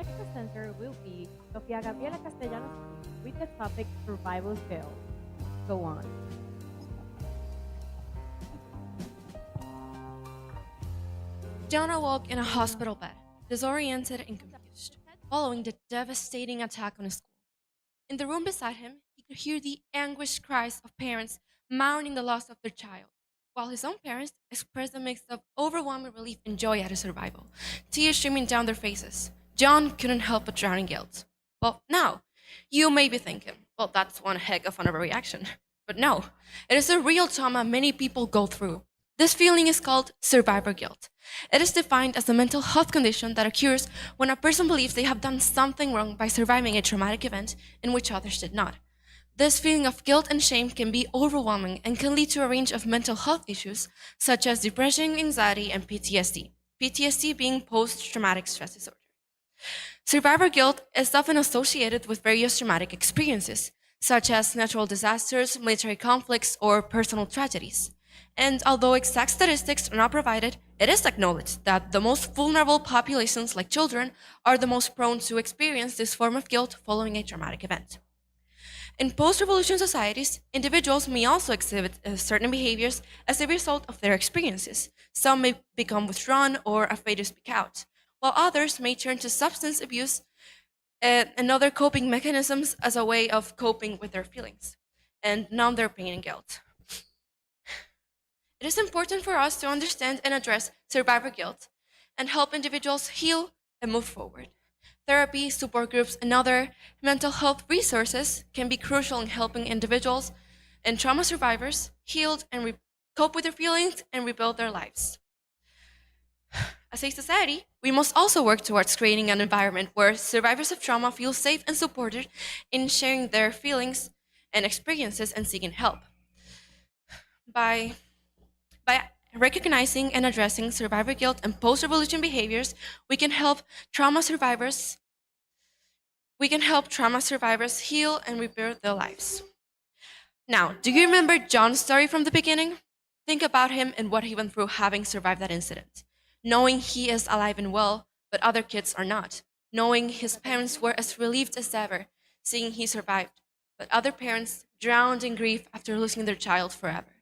next presenter will be Sofia Gabriela Castellanos with the topic Survival's Guilt. Go on. John awoke in a hospital bed, disoriented and confused, following the devastating attack on his school. In the room beside him, he could hear the anguished cries of parents mourning the loss of their child, while his own parents expressed a mix of overwhelming relief and joy at his survival, tears streaming down their faces. John couldn't help but drown in guilt. Well, now, you may be thinking, well, that's one heck of an overreaction. But no, it is a real trauma many people go through. This feeling is called survivor guilt. It is defined as a mental health condition that occurs when a person believes they have done something wrong by surviving a traumatic event in which others did not. This feeling of guilt and shame can be overwhelming and can lead to a range of mental health issues such as depression, anxiety, and PTSD. PTSD being post-traumatic stress disorder. Survivor guilt is often associated with various traumatic experiences, such as natural disasters, military conflicts, or personal tragedies. And although exact statistics are not provided, it is acknowledged that the most vulnerable populations, like children, are the most prone to experience this form of guilt following a traumatic event. In post-revolution societies, individuals may also exhibit certain behaviors as a result of their experiences. Some may become withdrawn or afraid to speak out, while others may turn to substance abuse and other coping mechanisms as a way of coping with their feelings and numb their pain and guilt. It is important for us to understand and address survivor guilt and help individuals heal and move forward. Therapy, support groups, and other mental health resources can be crucial in helping individuals and trauma survivors heal and cope with their feelings and rebuild their lives. As a society, we must also work towards creating an environment where survivors of trauma feel safe and supported in sharing their feelings and experiences and seeking help. By recognizing and addressing survivor guilt and post-revolution behaviors, we can help trauma survivors heal and rebuild their lives. Now, do you remember John's story from the beginning? Think about him and what he went through having survived that incident. Knowing he is alive and well, but other kids are not. Knowing his parents were as relieved as ever, seeing he survived, but other parents drowned in grief after losing their child forever.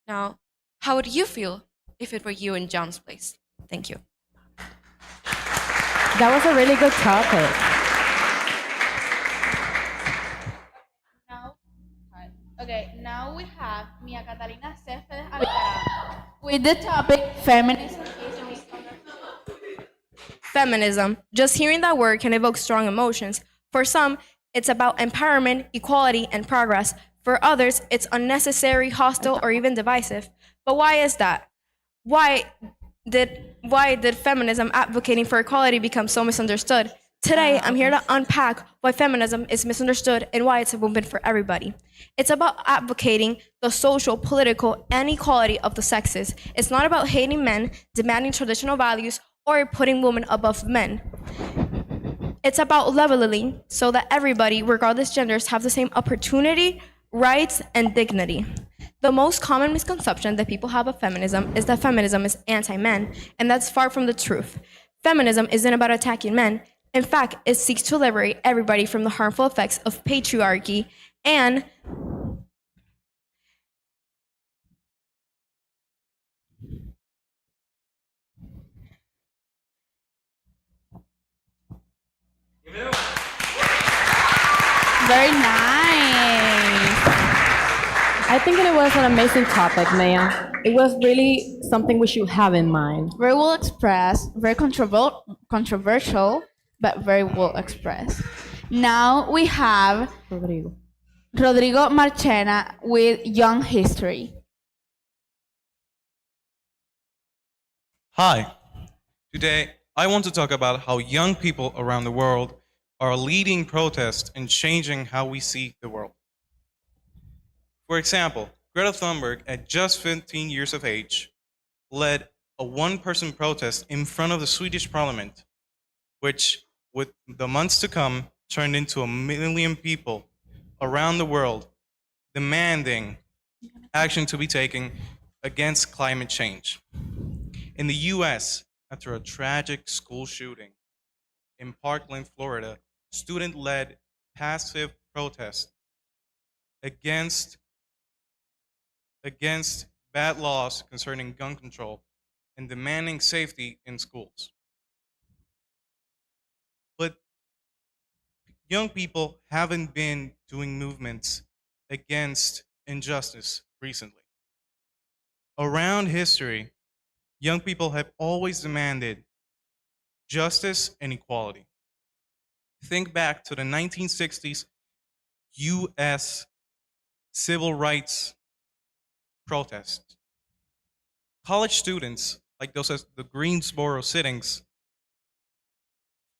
Now, how would you feel if it were you in John's place? Thank you. That was a really good topic. Now we have Mia Catalina Céspedes Alvarado with the topic Feminism is misunderstood. Feminism. Just hearing that word can evoke strong emotions. For some, it's about empowerment, equality, and progress. For others, it's unnecessary, hostile, or even divisive. But why is that? Why did feminism advocating for equality become so misunderstood? Today, I'm here to unpack why feminism is misunderstood and why it's a movement for everybody. It's about advocating the social, political, and equality of the sexes. It's not about hating men, demanding traditional values, or putting women above men. It's about leveling so that everybody, regardless genders, have the same opportunity, rights, and dignity. The most common misconception that people have of feminism is that feminism is anti-men, and that's far from the truth. Feminism isn't about attacking men. In fact, it seeks to liberate everybody from the harmful effects of patriarchy and Very nice. I think it was an amazing topic, Maya. It was really something we should have in mind. Very well expressed, very controversial, but very well expressed. Now we have Rodrigo Marchena with Young History. Hi. Today, I want to talk about how young people around the world are leading protests and changing how we see the world. For example, Greta Thunberg, at just 15 years of age, led a one-person protest in front of the Swedish parliament, which, with the months to come, turned into 1 million people around the world demanding action to be taken against climate change. In the US, after a tragic school shooting, in Parkland, Florida, student led passive protest against, against bad laws concerning gun control and demanding safety in schools. But young people haven't been doing movements against injustice recently. Around history, young people have always demanded justice and equality. Think back to the 1960s US civil rights protests. College students, like those at the Greensboro sittings,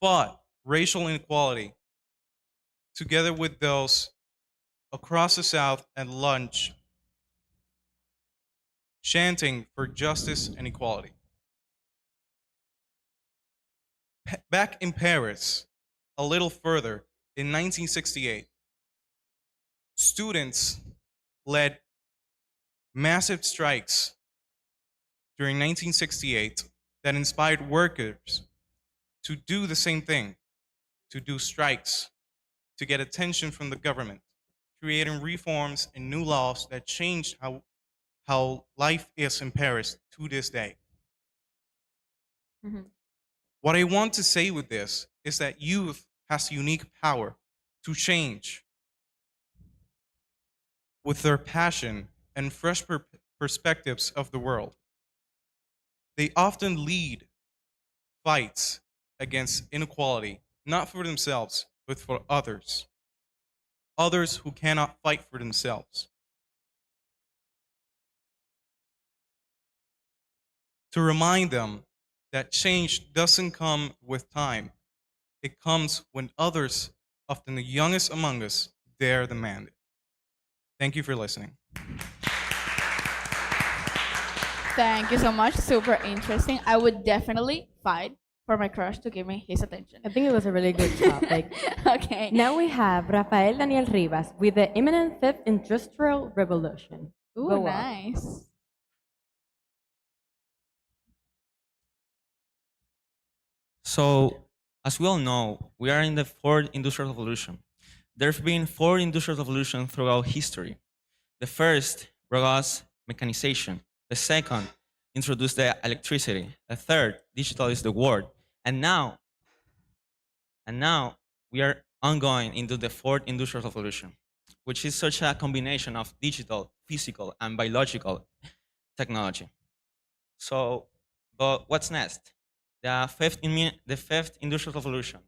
fought racial inequality together with those across the South at lunch, chanting for justice and equality. Back in Paris, a little further, in 1968, students led massive strikes during 1968 that inspired workers to do the same thing, to do strikes, to get attention from the government, creating reforms and new laws that changed how life is in Paris to this day. Mhm. What I want to say with this is that youth has unique power to change with their passion and fresh perspectives of the world. They often lead fights against inequality, not for themselves, but for others who cannot fight for themselves. To remind them that change doesn't come with time, it comes when others, often the youngest among us, dare demand it. Thank you for listening. Thank you so much. Super interesting. I would definitely fight for my crush to give me his attention. I think it was a really good topic. Okay. Now we have Rafael Daniel Rivas with the imminent fifth industrial revolution. Ooh, Go on. nice. So, as we all know, we are in the fourth industrial revolution. There have been four industrial revolutions throughout history. The first brought us mechanization. The second introduced the electricity. The third digitalized the world. And now we are ongoing into the fourth industrial revolution, which is such a combination of digital, physical, and biological technology. So, but what's next? The fifth industrial revolution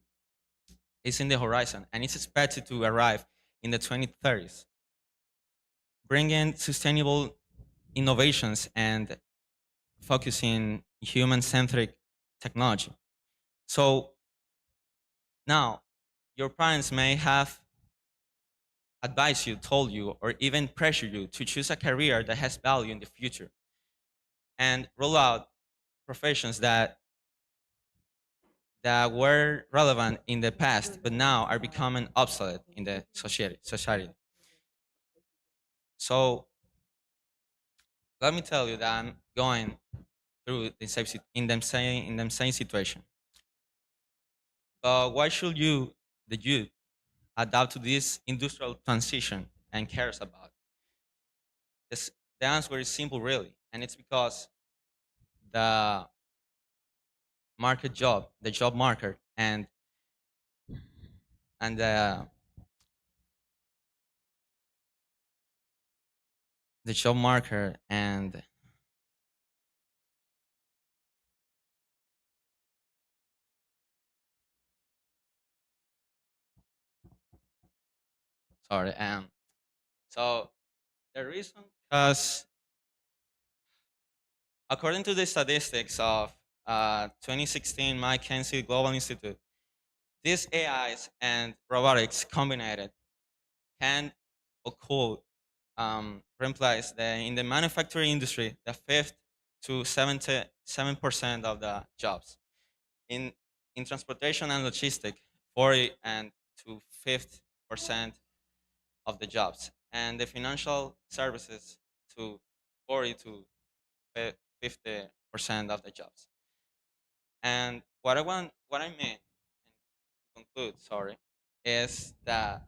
is in the horizon, and it's expected to arrive in the 2030s, bringing sustainable innovations and focusing human-centric technology. So now, your parents may have advised you, told you, or even pressured you to choose a career that has value in the future and roll out professions that were relevant in the past, but now are becoming obsolete in the society. So let me tell you that I'm going through in the same situation. But why should you, the youth, adapt to this industrial transition and cares about? This, the answer is simple, really, and it's because the the job market, and the job market and sorry, so the reason, because according to the statistics of 2016 McKinsey Global Institute, these AIs and robotics combined can or could replace in the manufacturing industry the fifth to 77% of the jobs. In in transportation and logistics, 40 and to 50% of the jobs, and the financial services to 40 to 50% of the jobs. And what I mean conclude, sorry, is that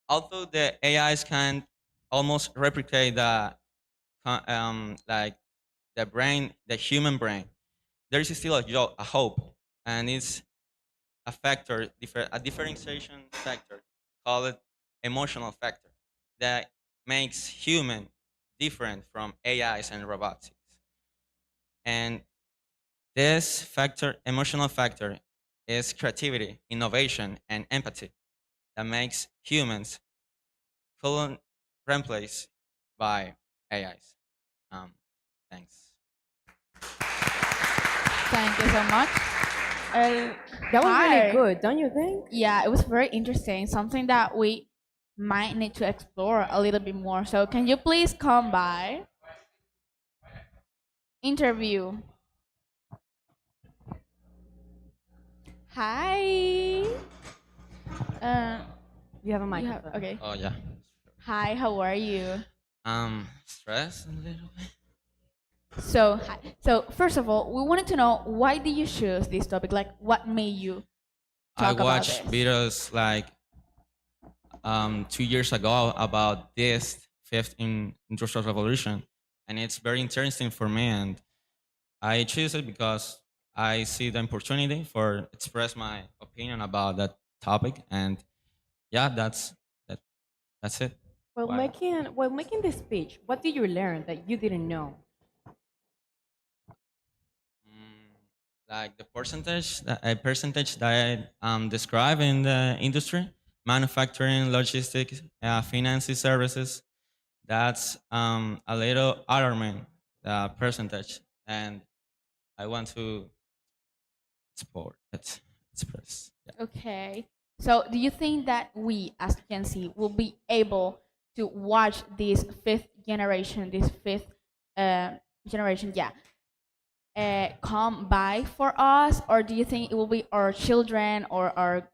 although the AIs can almost replicate like the brain, the human brain, there is still a hope, and it's a factor, a differentiation factor called emotional factor that makes human different from AIs and robotics. And this factor, emotional factor, is creativity, innovation, and empathy that makes humans couldn't replaced by AIs. Um, thanks. Thank you so much. That was hi. really good, don't you think? Yeah, it was very interesting. Something that we might need to explore a little bit more. So, can you please come by? Interview. Hi. Uh, You have a you microphone. have, okay. Oh yeah. Hi, how are you? Stressed a little bit. So first of all, we wanted to know why did you choose this topic? Like, what made you I talk about watched this? videos like 2 years ago about this industrial revolution, and it's very interesting for me. And I choose it because I see the opportunity for express my opinion about that topic, and yeah, that. That's it. Why? While making this speech, what did you learn that you didn't know? Mm, like the percentage, a percentage that I describe in the industry, manufacturing, logistics, financing services. That's a little alarming percentage, and I want to express. Yeah. Okay. So, do you think that we, as Gen Z, will be able to watch this fifth generation, yeah, come by for us, or do you think it will be our children or our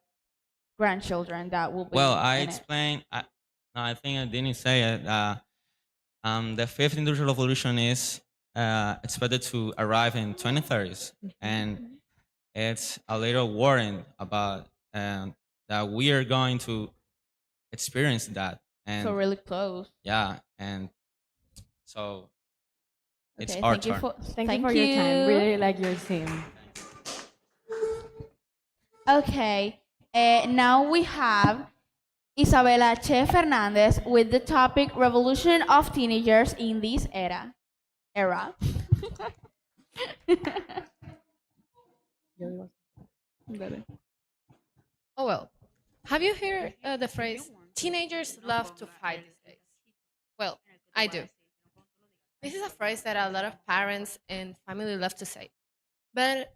grandchildren that will be Well, I in it? explained. No, I think I didn't say it. The fifth industrial revolution is expected to arrive in 2030s, and it's a little worrying about that we are going to experience that. So And really close. yeah, and so it's Okay, our thank you turn. for Thank you for your time. Really like your team. Okay, now we have Isabela Che Fernandez with the topic Revolution of Teenagers in this era. Oh well. Have you heard the phrase teenagers love to fight these days? Well, I do. This is a phrase that a lot of parents and family love to say. But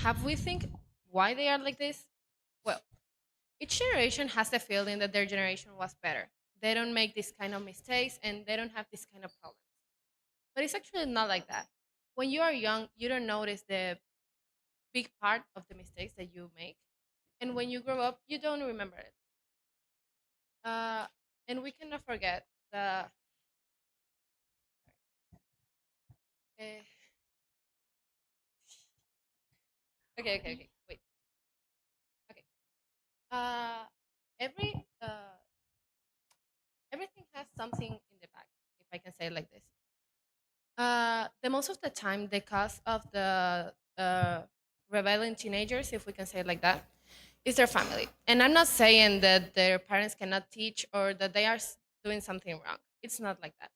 have we think why they are like this? Well, each generation has the feeling that their generation was better. They don't make this kind of mistakes and they don't have this kind of problems. But it's actually not like that. When you are young, you don't notice the big part of the mistakes that you make. And when you grow up, you don't remember it. Uh, and we cannot forget the. Uh, okay. Wait. Okay. Uh, every everything has something in the back, if I can say it like this. The most of the time, the cause of the rebelling teenagers, if we can say it like that, is their family. And I'm not saying that their parents cannot teach or that they are doing something wrong. It's not like that.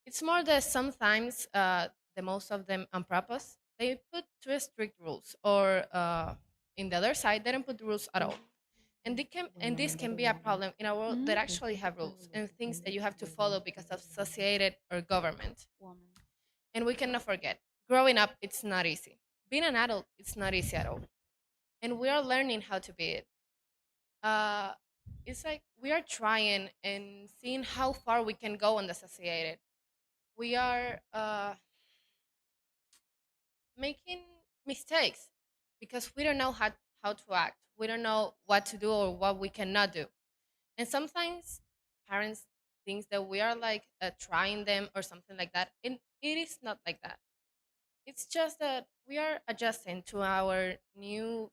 It's more that sometimes, the most of them on purpose, they put too strict rules, or in the other side, they don't put rules at all. And this can be a problem in a world that actually have rules and things that you have to follow because of society or government. And we cannot forget, growing up, it's not easy. Being an adult, it's not easy at all. And we are learning how to be it. Uh, it's like we are trying and seeing how far we can go on the society. We are making mistakes because we don't know how to act. We don't know what to do or what we cannot do. And sometimes parents think that we are like trying them or something like that. And it is not like that. It's just that we are adjusting to our new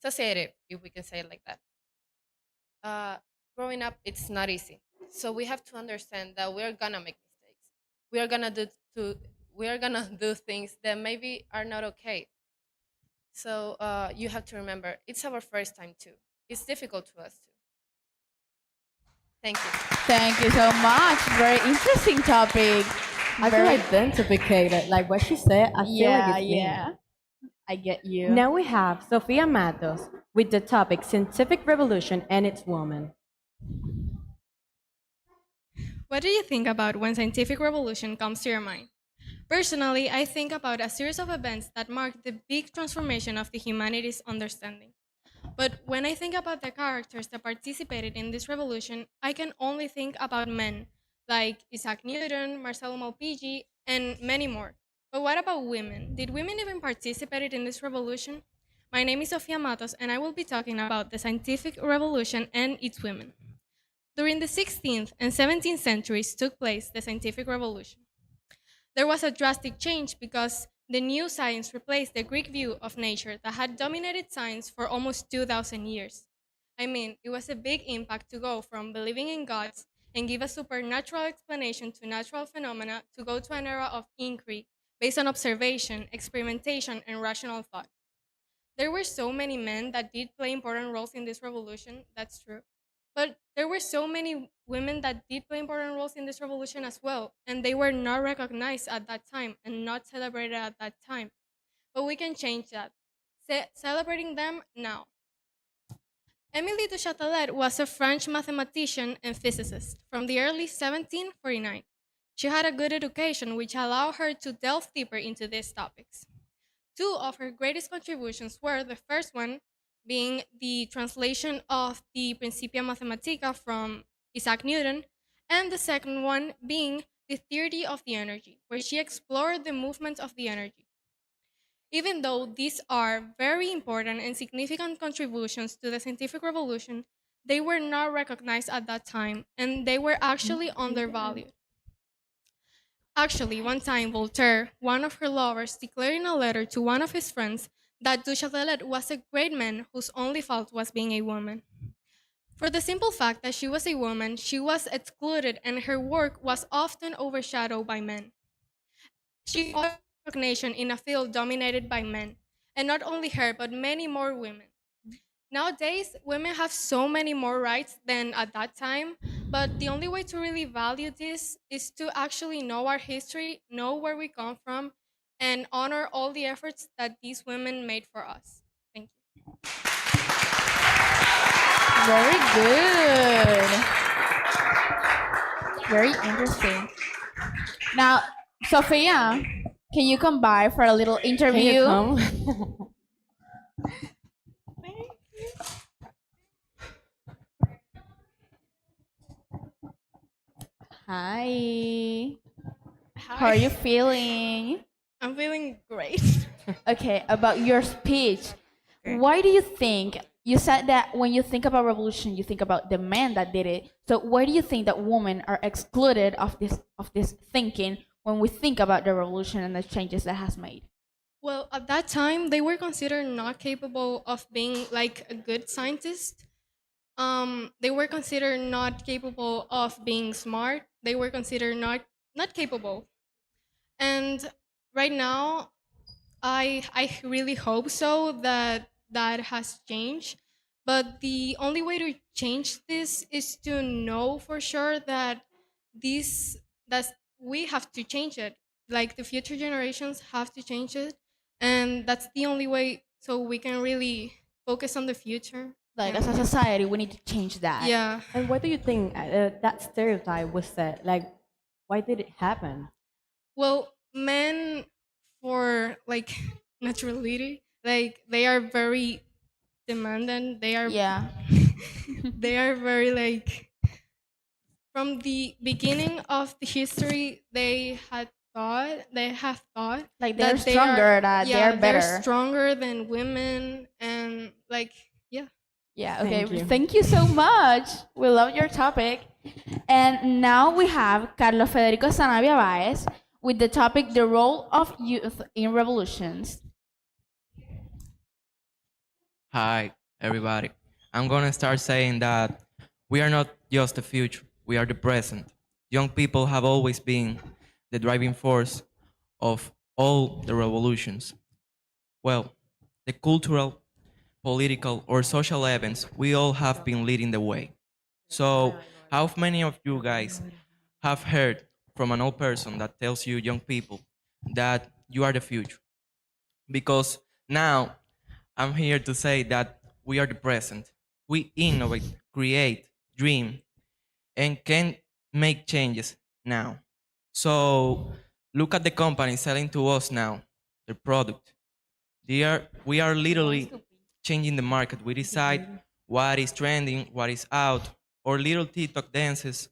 society, if we can say it like that. Growing up, it's not easy. So we have to understand that we're gonna make mistakes. We are gonna do to we are gonna do things that maybe are not okay. So you have to remember, it's our first time too. It's difficult to us too. Thank you. Thank you so much. Very interesting topic. I feel identified. Like what she said, I feel Yeah, like it's me. yeah. I get you. Now we have Sofia Matos with the topic Scientific Revolution and its woman. What do you think about when scientific revolution comes to your mind? Personally, I think about a series of events that marked the big transformation of the humanity's understanding. But when I think about the characters that participated in this revolution, I can only think about men, like Isaac Newton, Marcelo Malpighi, and many more. But what about women? Did women even participate in this revolution? My name is Sofia Matos, and I will be talking about the scientific revolution and its women. During the 16th and 17th centuries took place the scientific revolution. There was a drastic change because the new science replaced the Greek view of nature that had dominated science for almost 2,000 years. I mean, it was a big impact to go from believing in gods and give a supernatural explanation to natural phenomena to go to an era of inquiry based on observation, experimentation, and rational thought. There were so many men that did play important roles in this revolution, that's true. But there were so many women that did play important roles in this revolution as well, and they were not recognized at that time and not celebrated at that time. But we can change that, celebrating them now. Émilie du Châtelet was a French mathematician and physicist from the early 1749. She had a good education, which allowed her to delve deeper into these topics. Two of her greatest contributions were the first one being the translation of the Principia Mathematica from Isaac Newton, and the second one being the theory of the energy, where she explored the movement of the energy. Even though these are very important and significant contributions to the scientific revolution, they were not recognized at that time, and they were actually undervalued. Actually, one time Voltaire, one of her lovers, declared in a letter to one of his friends that du Châtelet was a great man whose only fault was being a woman. For the simple fact that she was a woman, she was excluded and her work was often overshadowed by men. She got recognition in a field dominated by men, and not only her, but many more women. Nowadays, women have so many more rights than at that time, but the only way to really value this is to actually know our history, know where we come from, and honor all the efforts that these women made for us. Thank you. Very good. Very interesting. Now, Sophia, can you come by for a little Can interview? you come? Hi. Hi. How are you feeling? I'm feeling great. Okay, about your speech. Why do you think you said that when you think about revolution, you think about the men that did it? So why do you think that women are excluded of this thinking when we think about the revolution and the changes that has made? Well, at that time, they were considered not capable of being like a good scientist. They were considered not capable of being smart. They were considered not capable. And right now, I really hope so that that has changed. But the only way to change this is to know for sure that this that we have to change it. Like the future generations have to change it, and that's the only way so we can really focus on the future. Like as a society, we need to change that. Yeah. And why do you think that stereotype was set? Like, why did it happen? Well, men for like naturality, like they are very demanding. They are Yeah. they are very like from the beginning of the history they have thought Like they're that stronger, that yeah, they're better. they're stronger than women and like yeah. Yeah, okay. Thank you. Thank you so much. We love your topic. And now we have Carlos Federico Sanabia Baez with the topic The Role of Youth in Revolutions. Hi, everybody. I'm gonna start saying that we are not just the future, we are the present. Young people have always been the driving force of all the revolutions. Well, the cultural, political, or social events, we all have been leading the way. So, how many of you guys have heard from an old person that tells you, young people, that you are the future? Because now I'm here to say that we are the present. We innovate, create, dream, and can make changes now. So look at the company selling to us now their product. We are literally changing the market. We decide what is trending, what is out, or little TikTok dances,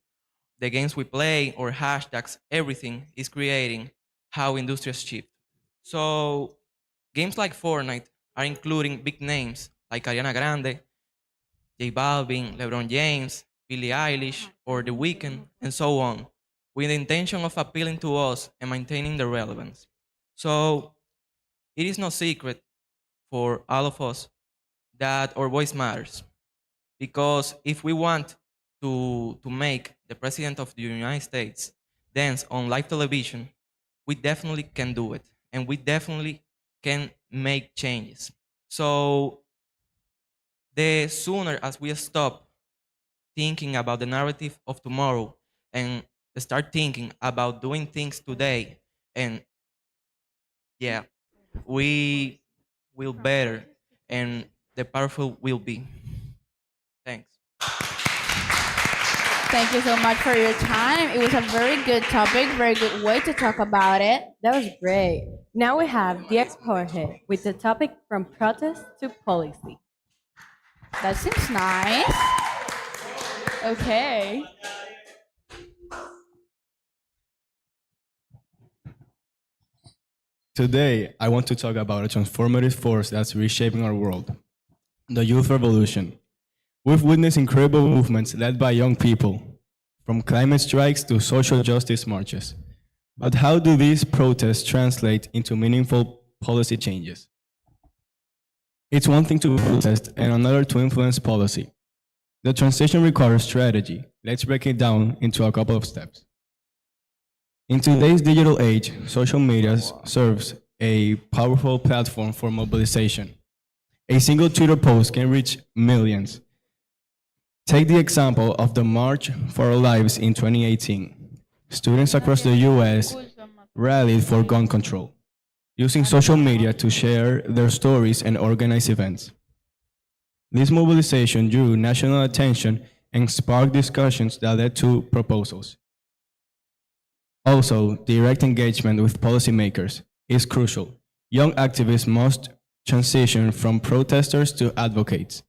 the games we play, or hashtags, everything is creating how industries shift. So games like Fortnite are including big names like Ariana Grande, J Balvin, LeBron James, Billie Eilish, or The Weeknd, and so on, with the intention of appealing to us and maintaining the relevance. So it is no secret for all of us that our voice matters. Because if we want to make the President of the United States dance on live television, we definitely can do it. And we definitely can make changes. So the sooner as we stop thinking about the narrative of tomorrow and start thinking about doing things today, and yeah, we will better and the powerful will be. Thanks. Thank you so much for your time. It was a very good topic, very good way to talk about it. That was great. Now we have the expert here with the topic from protest to policy. That seems nice. Okay. Today, I want to talk about a transformative force that's reshaping our world, the youth revolution. We've witnessed incredible movements led by young people, from climate strikes to social justice marches. But how do these protests translate into meaningful policy changes? It's one thing to protest and another to influence policy. The transition requires strategy. Let's break it down into a couple of steps. In today's digital age, social media serves a powerful platform for mobilization. A single Twitter post can reach millions. Take the example of the March for Our Lives in 2018. Students across the US rallied for gun control, using social media to share their stories and organize events. This mobilization drew national attention and sparked discussions that led to proposals. Also, direct engagement with policymakers is crucial. Young activists must transition from protesters to advocates.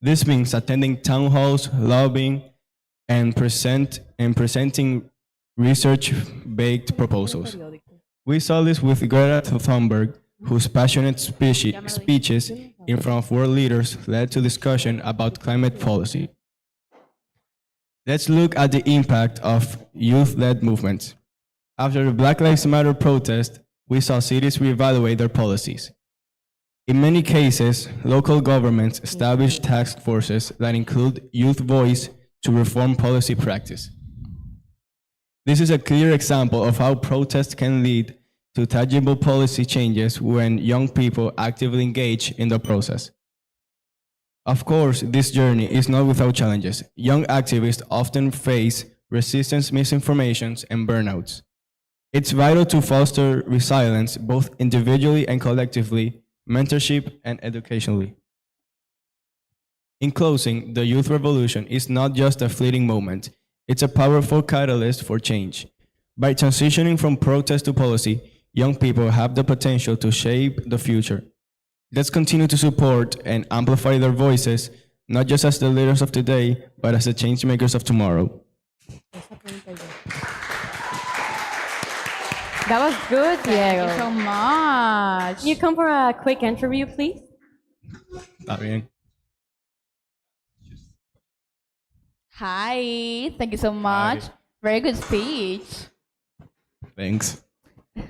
This means attending town halls, lobbying, and presenting research-based proposals. We saw this with Greta Thunberg, whose passionate speeches in front of world leaders led to discussion about climate policy. Let's look at the impact of youth-led movements. After the Black Lives Matter protest, we saw cities reevaluate their policies. In many cases, local governments established task forces that include youth voice to reform policy practice. This is a clear example of how protests can lead to tangible policy changes when young people actively engage in the process. Of course, this journey is not without challenges. Young activists often face resistance, misinformations, and burnouts. It's vital to foster resilience both individually and collectively, mentorship and educationally. In closing, the youth revolution is not just a fleeting moment, it's a powerful catalyst for change. By transitioning from protest to policy, young people have the potential to shape the future. Let's continue to support and amplify their voices, not just as the leaders of today, but as the change makers of tomorrow. That was good, Diego. Thank you so much. Can you come for a quick interview, please? Está bien. Hi, thank you so much. Very good speech. Thanks.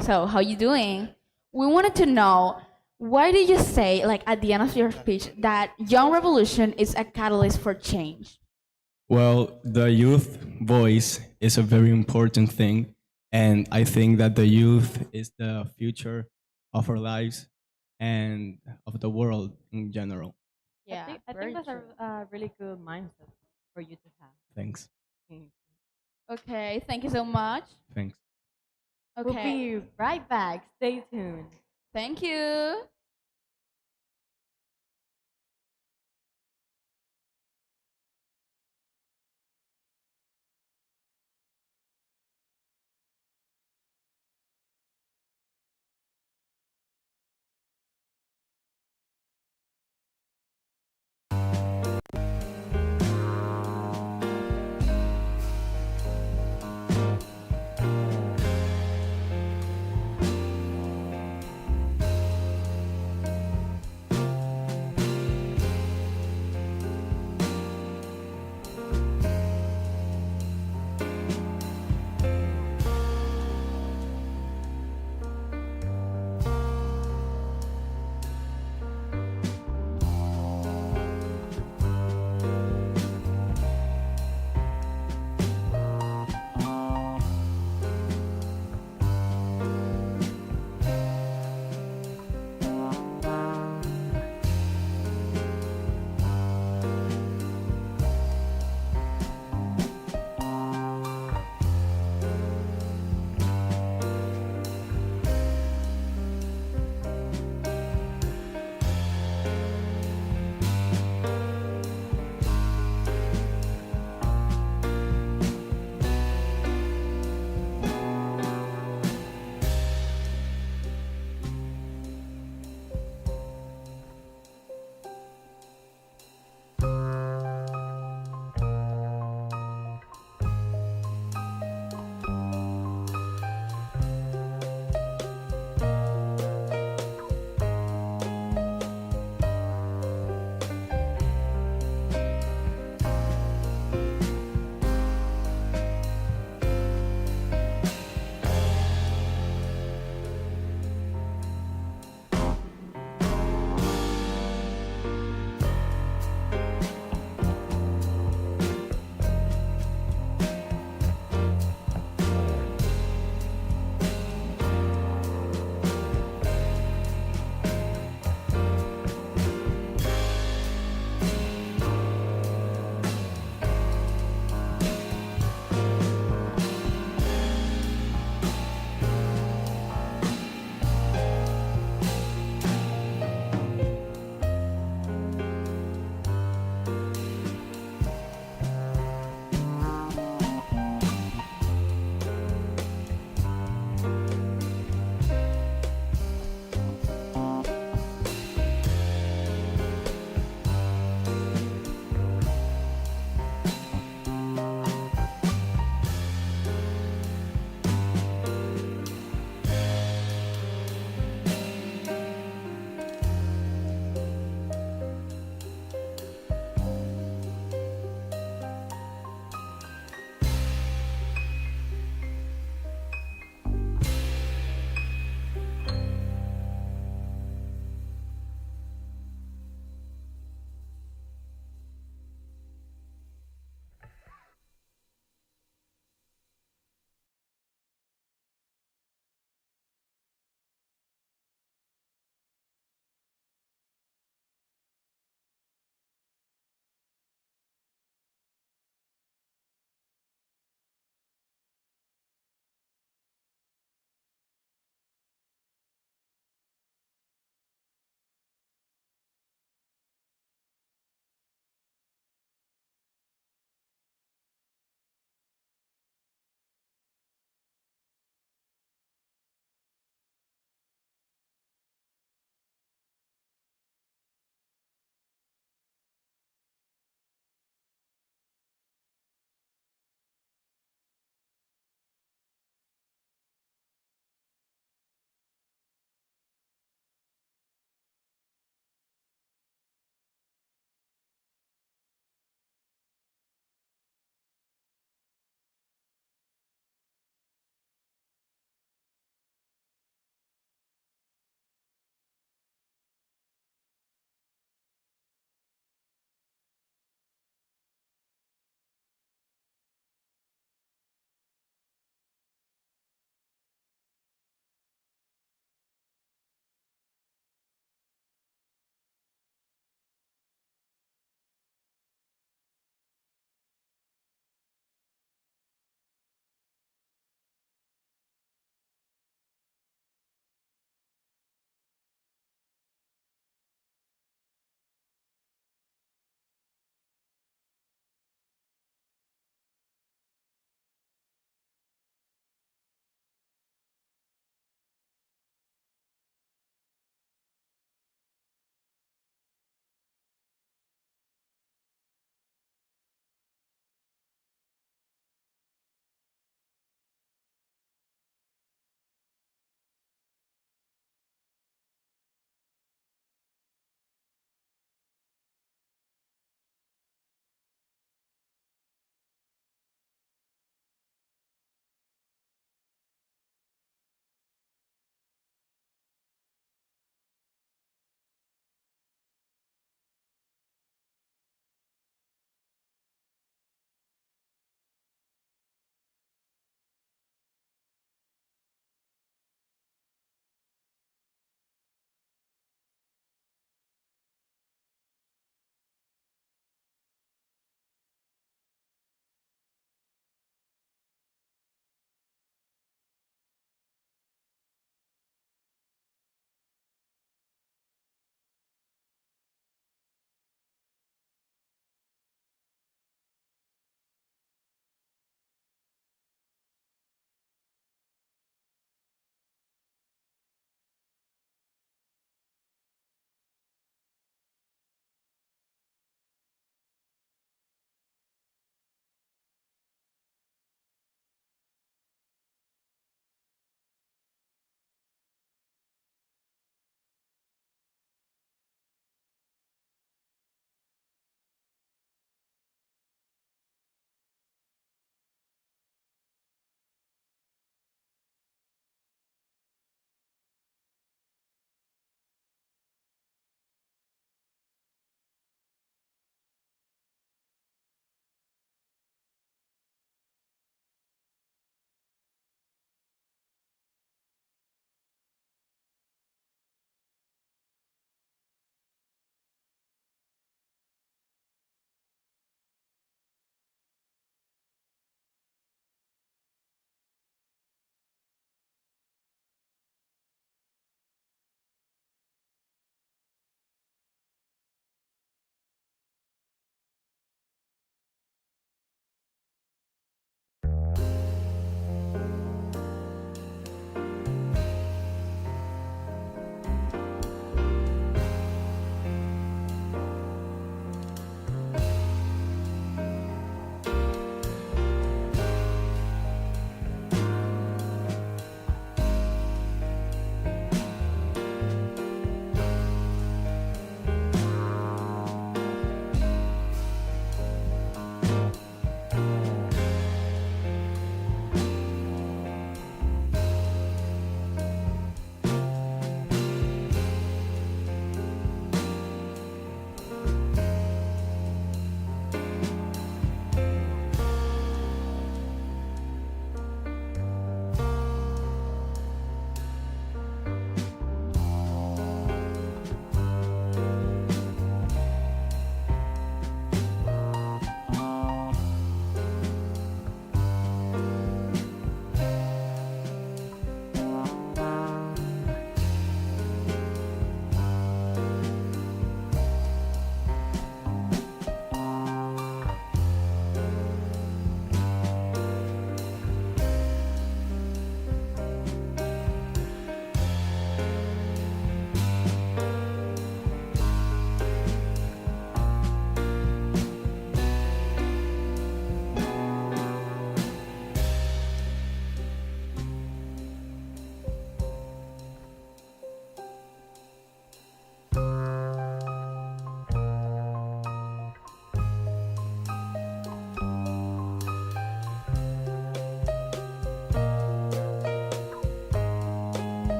So, how you doing? We wanted to know Why did you say, like at the end of your speech, that young revolution is a catalyst for change? Well, the youth voice is a very important thing, and I think that the youth is the future of our lives and of the world in general. I think that's a really good mindset for you to have. Thanks. Okay, thank you so much. Thanks. We'll Okay, be right back. Stay tuned. thank you.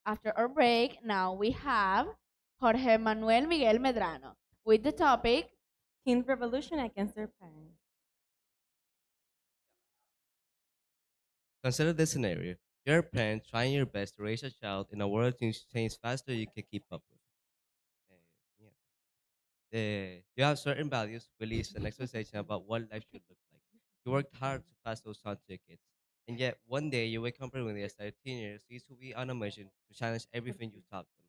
after our break, now we have Jorge Manuel Miguel Medrano with the topic Teen revolution against their parents. Consider this scenario. You're a parent trying your best to raise a child in a world that changes faster than you can keep up with. Yeah. You have certain values, beliefs, and expectations about what life should look like. You worked hard to pass those on to your kids. And yet, one day you wake up one day as a teenager seems to be on a mission to challenge everything you taught them.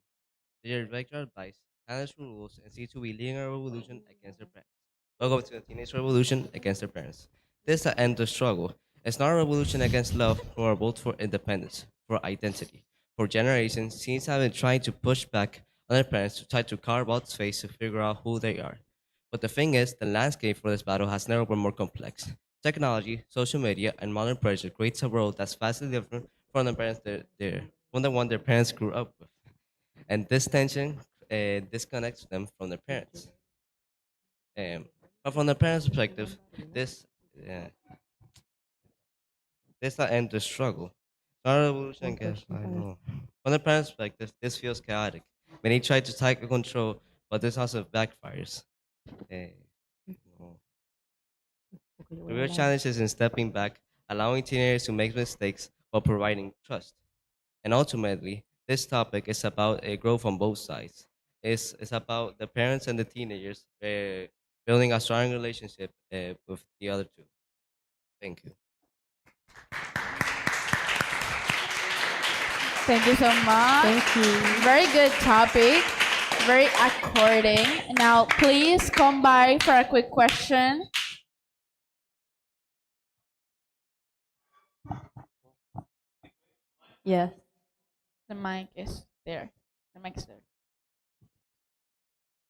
They reject your advice, challenge your rules, and seem to be leading a revolution against their parents. Welcome to the teenage revolution against their parents. This is the end of the struggle. It's not a revolution against love nor a vote for independence, for identity. For generations, teens have been trying to push back on their parents to try to carve out space to figure out who they are. But the thing is, the landscape for this battle has never been more complex. Technology, social media, and modern pressure creates a world that's vastly different from the from the one their parents grew up with. And this tension disconnects them from their parents. But from the parents' perspective, this uh, this not end the struggle. Not a revolution, I guess. I know. From the parents' perspective, this feels chaotic. Many try to take control, but this also backfires. Eh, no. The real challenge is in stepping back, allowing teenagers to make mistakes while providing trust. And ultimately, this topic is about a growth on both sides. It's about the parents and the teenagers building a strong relationship with the other two. Thank you. Thank you so much. Thank you. Very good topic. Very according. Now, please come by for a quick question. Yes. The mic is there. The mic is there.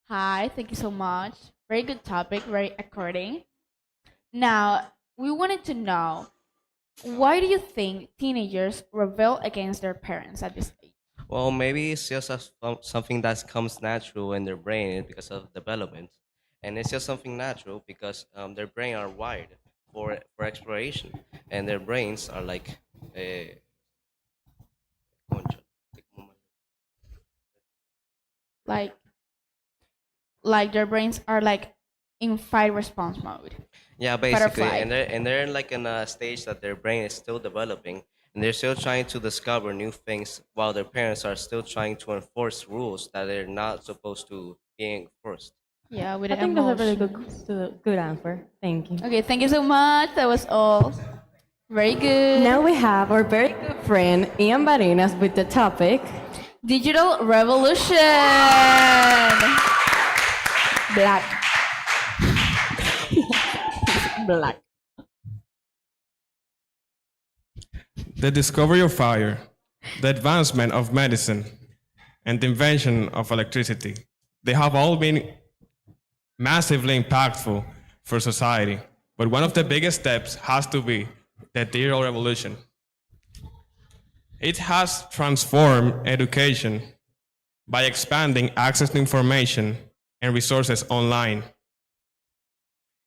Hi, thank you so much. Very good topic, very according. Now, we wanted to know, why do you think teenagers rebel against their parents at this age? Well, maybe it's just something that comes natural in their brain because of development, and it's just something natural because their brain are wired for exploration, and their brains are like a concha. Like, like their brains are like in fight response mode. Yeah, Fight or basically, flight. and they're like in a stage that their brain is still developing, and they're still trying to discover new things, while their parents are still trying to enforce rules that they're not supposed to be enforced. Yeah, with I the think that's a very emotions. good answer. Thank you. Okay, thank you so much. That was all. Very good. Now we have our very good friend Ian Barinas with the topic Digital revolution. black. Black. The discovery of fire, the advancement of medicine, and the invention of electricity, they have all been massively impactful for society. But one of the biggest steps has to be the digital revolution. It has transformed education by expanding access to information and resources online,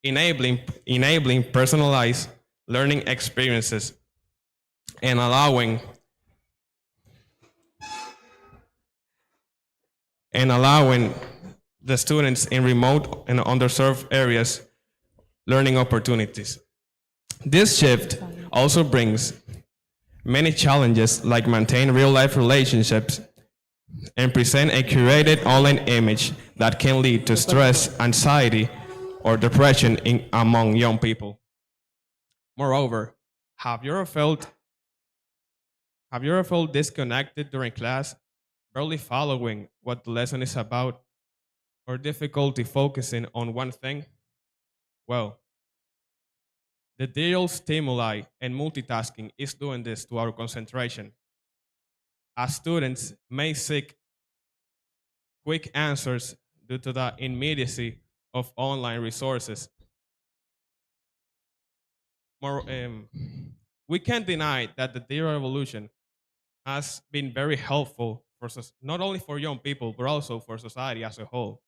enabling personalized learning experiences and allowing the students in remote and underserved areas learning opportunities. This shift also brings many challenges like maintain real-life relationships and present a curated online image that can lead to stress, anxiety, or depression among young people. Moreover, have you ever felt disconnected during class, barely following what the lesson is about, or difficulty focusing on one thing? Well, the digital stimuli and multitasking is doing this to our concentration. As students may seek quick answers due to the immediacy of online resources. We can't deny that the digital revolution has been very helpful for not only for young people but also for society as a whole.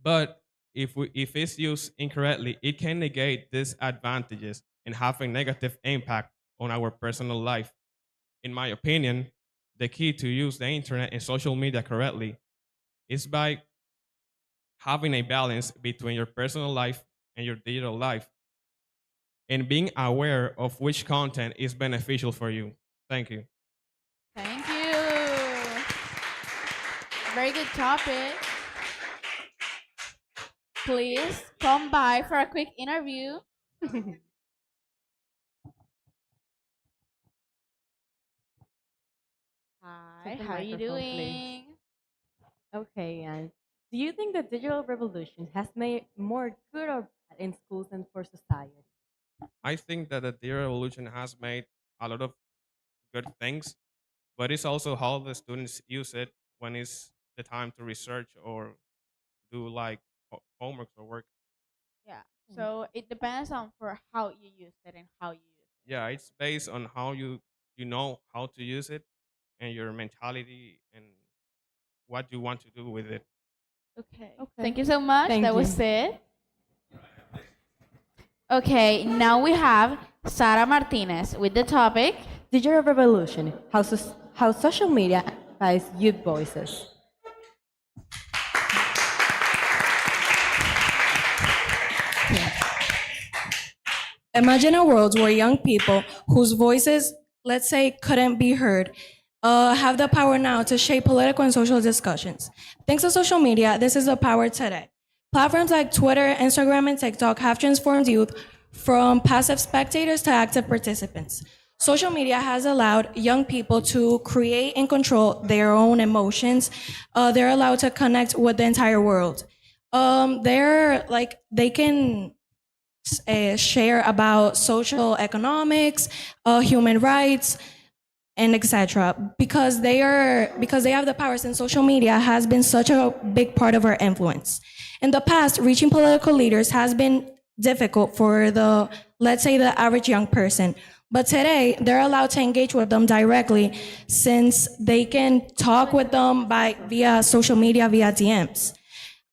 But if it's used incorrectly, it can negate these advantages and have a negative impact on our personal life. In my opinion, the key to use the internet and social media correctly is by having a balance between your personal life and your digital life and being aware of which content is beneficial for you. Thank you. Thank you. Very good topic. Please come by for a quick interview. Hi, Take the how are you microphone, please. doing? Okay, and do you think the digital revolution has made more good or bad in schools and for society? I think that the data revolution has made a lot of good things, but it's also how the students use it when it's the time to research or do like homeworks or work. Yeah. So it depends on for how you use it and how you use Yeah, it's based on how you know how to use it and your mentality and what you want to do with it. it. Okay. Okay. Thank you so much. Thank That you. was it. Okay, now we have Sara Martinez with the topic. Digital revolution, how social media amplifies youth voices. Imagine a world where young people whose voices, let's say, couldn't be heard, have the power now to shape political and social discussions. Thanks to social media, this is the power today. Platforms like Twitter, Instagram, and TikTok have transformed youth from passive spectators to active participants. Social media has allowed young people to create and control their own emotions. They're allowed to connect with the entire world. They can share about social economics, human rights, and etc. Because they have the power, since social media has been such a big part of our influence. In the past, reaching political leaders has been difficult for the, let's say, the average young person. But today, they're allowed to engage with them directly, since they can talk with them via social media, via DMs.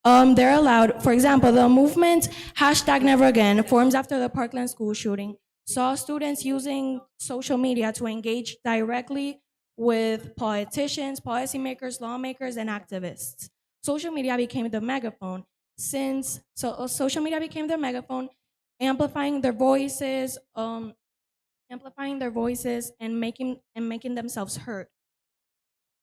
They're allowed, for example, the movement #NeverAgain, formed after the Parkland school shooting, saw students using social media to engage directly with politicians, policymakers, lawmakers, and activists. Social media became the megaphone social media became their megaphone, amplifying their voices, and making themselves heard.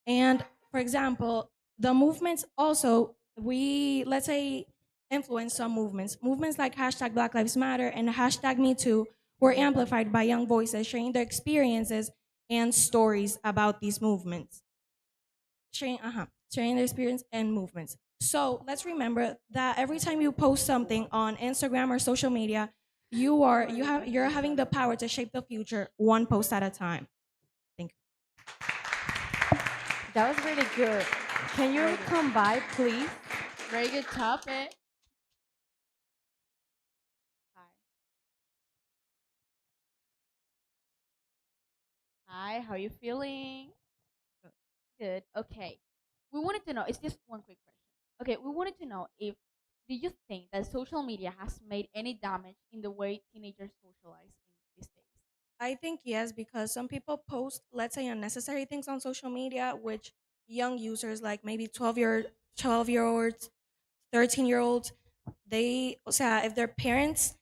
And for example, the movements also, let's say, influence some movements. Movements like #Black Lives Matter and #MeToo were amplified by young voices sharing their experiences and stories about these movements. Sharing their experience and movements. So let's remember that every time you post something on Instagram or social media, you're having the power to shape the future one post at a time. Thank you. That was really good. Can you come by, please? Very good topic. Hi. Hi, how are you feeling? Good. Okay. We wanted to know, it's just one quick question. Okay, we wanted to know if do you think that social media has made any damage in the way teenagers socialize in these days? I think yes, because some people post, let's say, unnecessary things on social media, which young users, like maybe 12-year olds, 13-year-olds, if their parents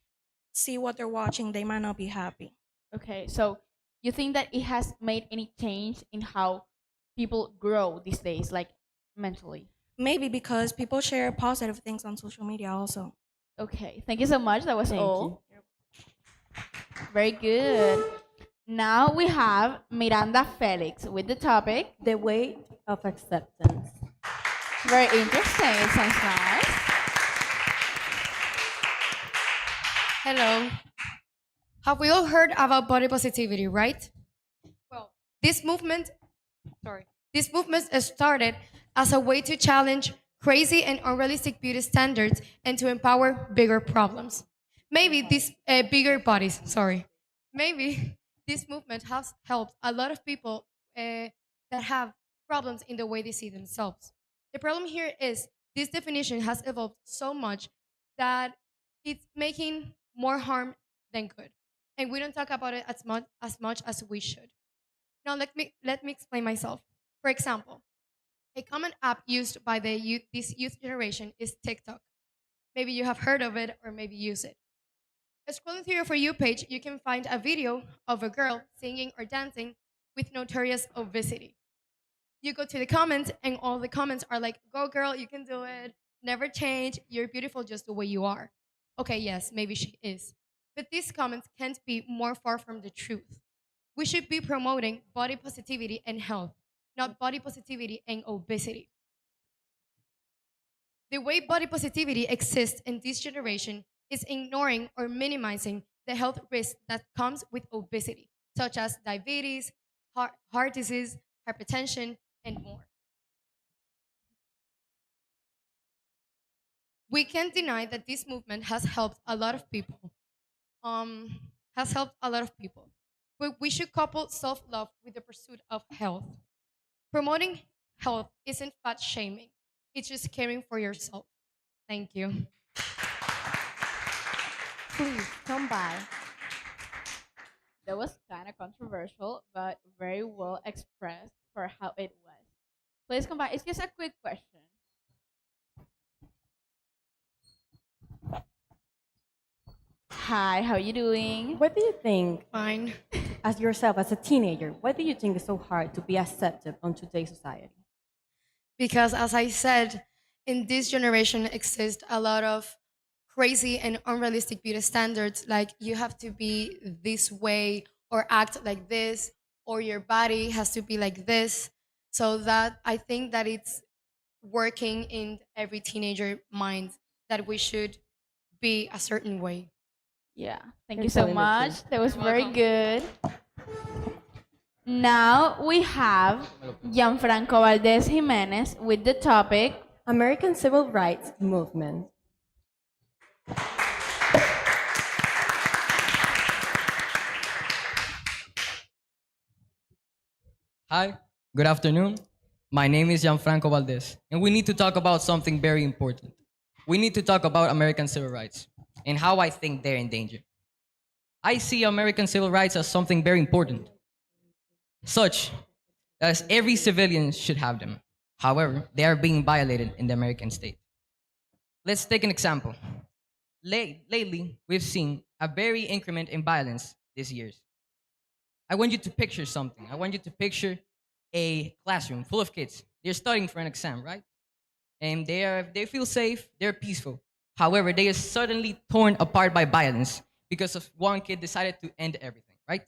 see what they're watching, they might not be happy. Okay, so you think that it has made any change in how people grow these days, like mentally? Maybe because people share positive things on social media also. Okay, thank you so much. That was Thank all. you. Very good. Now we have Miranda Felix with the topic. The weight of acceptance. Very interesting. It sounds nice. Hello. Have we all heard about body positivity, right? Well, this movement started as a way to challenge crazy and unrealistic beauty standards and to empower bigger problems. Maybe these bigger bodies, sorry. Maybe this movement has helped a lot of people that have problems in the way they see themselves. The problem here is this definition has evolved so much that it's making more harm than good. And we don't talk about it as much as we should. Now let me explain myself. For example, a common app used by this youth generation is TikTok. Maybe you have heard of it or maybe use it. Scrolling through your For You page, you can find a video of a girl singing or dancing with notorious obesity. You go to the comments, and all the comments are like, "Go girl, you can do it. Never change. You're beautiful just the way you are." Okay, yes, maybe she is. But these comments can't be more far from the truth. We should be promoting body positivity and health, not body positivity and obesity. The way body positivity exists in this generation is ignoring or minimizing the health risks that comes with obesity, such as diabetes, heart disease, hypertension, and more. We can't deny that this movement has helped a lot of people. Has helped a lot of people. But we should couple self-love with the pursuit of health. Promoting health isn't fat shaming. It's just caring for yourself. Thank you. Please come by. That was kind of controversial, but very well expressed for how it was. Please come back. It's just a quick question. Hi, how you doing? What do you think, Fine. as yourself, as a teenager, what do you think is so hard to be accepted on today's society? Because as I said, in this generation exist a lot of crazy and unrealistic beauty standards, like you have to be this way or act like this, or your body has to be like this. So that I think that it's working in every teenager mind that we should be a certain way. Yeah, thank You're you so telling the much. truth. That was very good. Now we have Gianfranco Valdez Jimenez with the topic American Civil Rights Movement. Hi, good afternoon. My name is Gianfranco Valdez, and we need to talk about something very important. We need to talk about American civil rights and how I think they're in danger. I see American civil rights as something very important, such as every civilian should have them. However, they are being violated in the American state. Let's take an example. Lately, we've seen a very increment in violence these years. I want you to picture something. I want you to picture a classroom full of kids. They're studying for an exam, right? And they feel safe, they're peaceful. However, they are suddenly torn apart by violence because of one kid decided to end everything, right?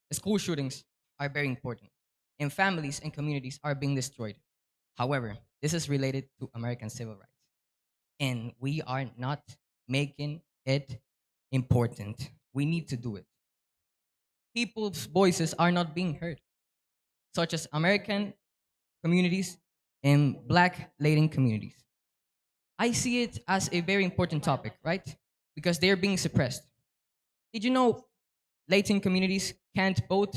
The school shootings are very important. And families and communities are being destroyed. However, this is related to American civil rights. And we are not making it important. We need to do it. People's voices are not being heard, such as American communities and Black Latin communities. I see it as a very important topic, right? Because they're being suppressed. Did you know Latin communities can't vote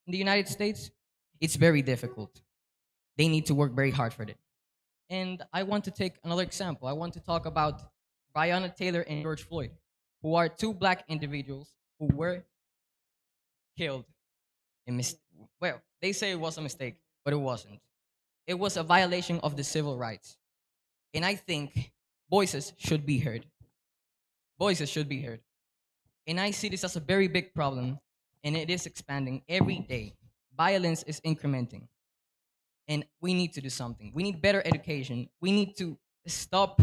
in the United States? It's very difficult. They need to work very hard for it. And I want to take another example. I want to talk about Breonna Taylor and George Floyd, who are two Black individuals who were killed. Well, they say it was a mistake, but it wasn't. It was a violation of the civil rights. And I think voices should be heard. Voices should be heard. And I see this as a very big problem, and it is expanding every day. Violence is incrementing. And we need to do something. We need better education. We need to stop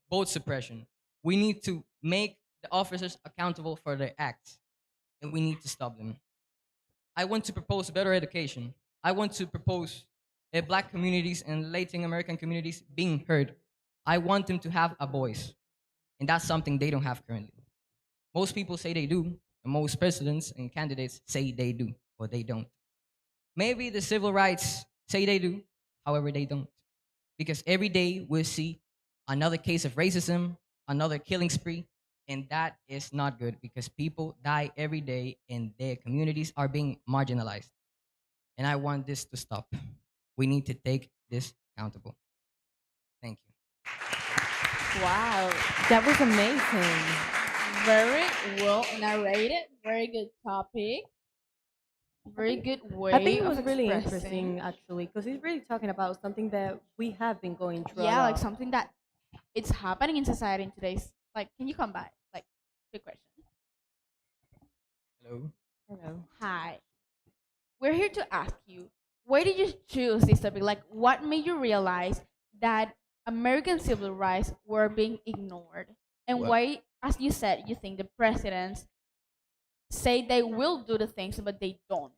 vote suppression. We need to make the officers accountable for their acts, and we need to stop them. I want to propose better education. I want to propose Black communities and Latin American communities being heard. I want them to have a voice, and that's something they don't have currently. Most people say they do, and most presidents and candidates say they do, but they don't. Maybe the civil rights say they do, however, they don't. Because every day we see another case of racism, another killing spree, and that is not good because people die every day and their communities are being marginalized. And I want this to stop. We need to take this accountable. Thank you. wow, That was amazing. very well narrated, very good topic. Very good I think way it of was really expressing. interesting actually because he's really talking about something that we have been going through a Yeah, like lot. something that it's happening in society in today's. Like, can you come back? Like, quick question. Hello. Hello. Hi. We're here to ask you, why did you choose this topic? Like, what made you realize that American civil rights were being ignored? And Well, why, as you said, you think the presidents say they will do the things, but they don't?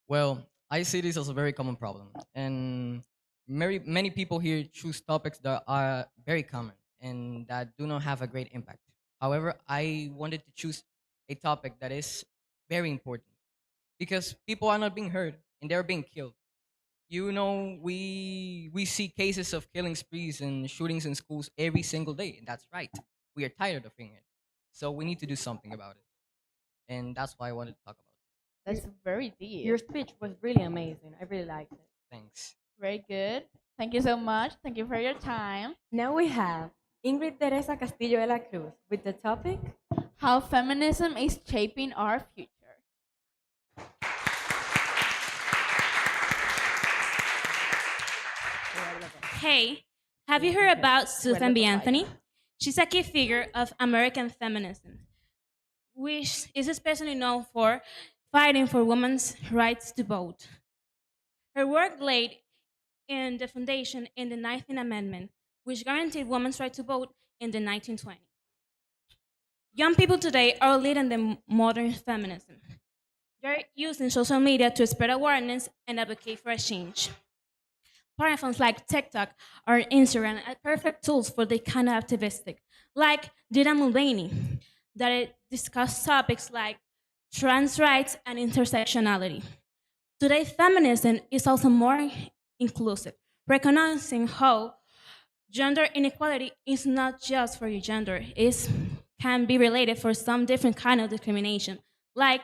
well, I see this as a very common problem, and many people here choose topics that are very common and that do not have a great impact. However, I wanted to choose a topic that is very important because people are not being heard and they're being killed. You know, we see cases of killing sprees and shootings in schools every single day, and that's right. We are tired of hearing it, so we need to do something about it, and that's why I wanted to talk about it. That's very Your deep. speech was really amazing. I really liked it. Thanks. Very good. Thank you so much. Thank you for your time. Now we have Ingrid Teresa Castillo de la Cruz with the topic. How feminism is shaping our future. Hey, have you heard about Susan B. Anthony? She's a key figure of American feminism, which is especially known for fighting for women's rights to vote. Her work laid in the foundation in the 19th Amendment, which guaranteed women's right to vote in the 1920s. Young people today are leading the modern feminism. They're using social media to spread awareness and advocate for a change. Platforms like TikTok or Instagram are perfect tools for the kind of activistic, like Dina Mulvaney, that it discuss topics like trans rights and intersectionality. Today, feminism is also more inclusive, recognizing how gender inequality is not just for your gender, it can be related for some different kind of discrimination, like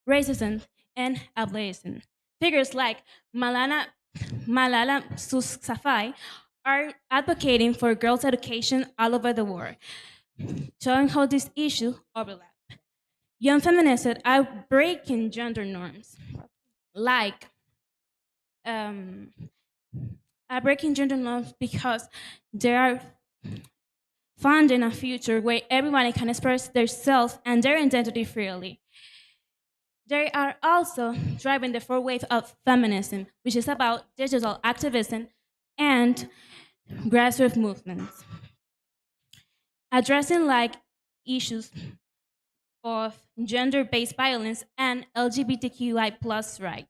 racism and ableism. Figures like Malala Yousafzai are advocating for girls' education all over the world, showing how these issues overlap. Young feminists are breaking gender norms, like um, are breaking gender norms because they are finding a future where everyone can express themselves and their identity freely. They are also driving the fourth wave of feminism, which is about digital activism and grassroots movements, addressing like issues of gender-based violence and LGBTQI plus rights.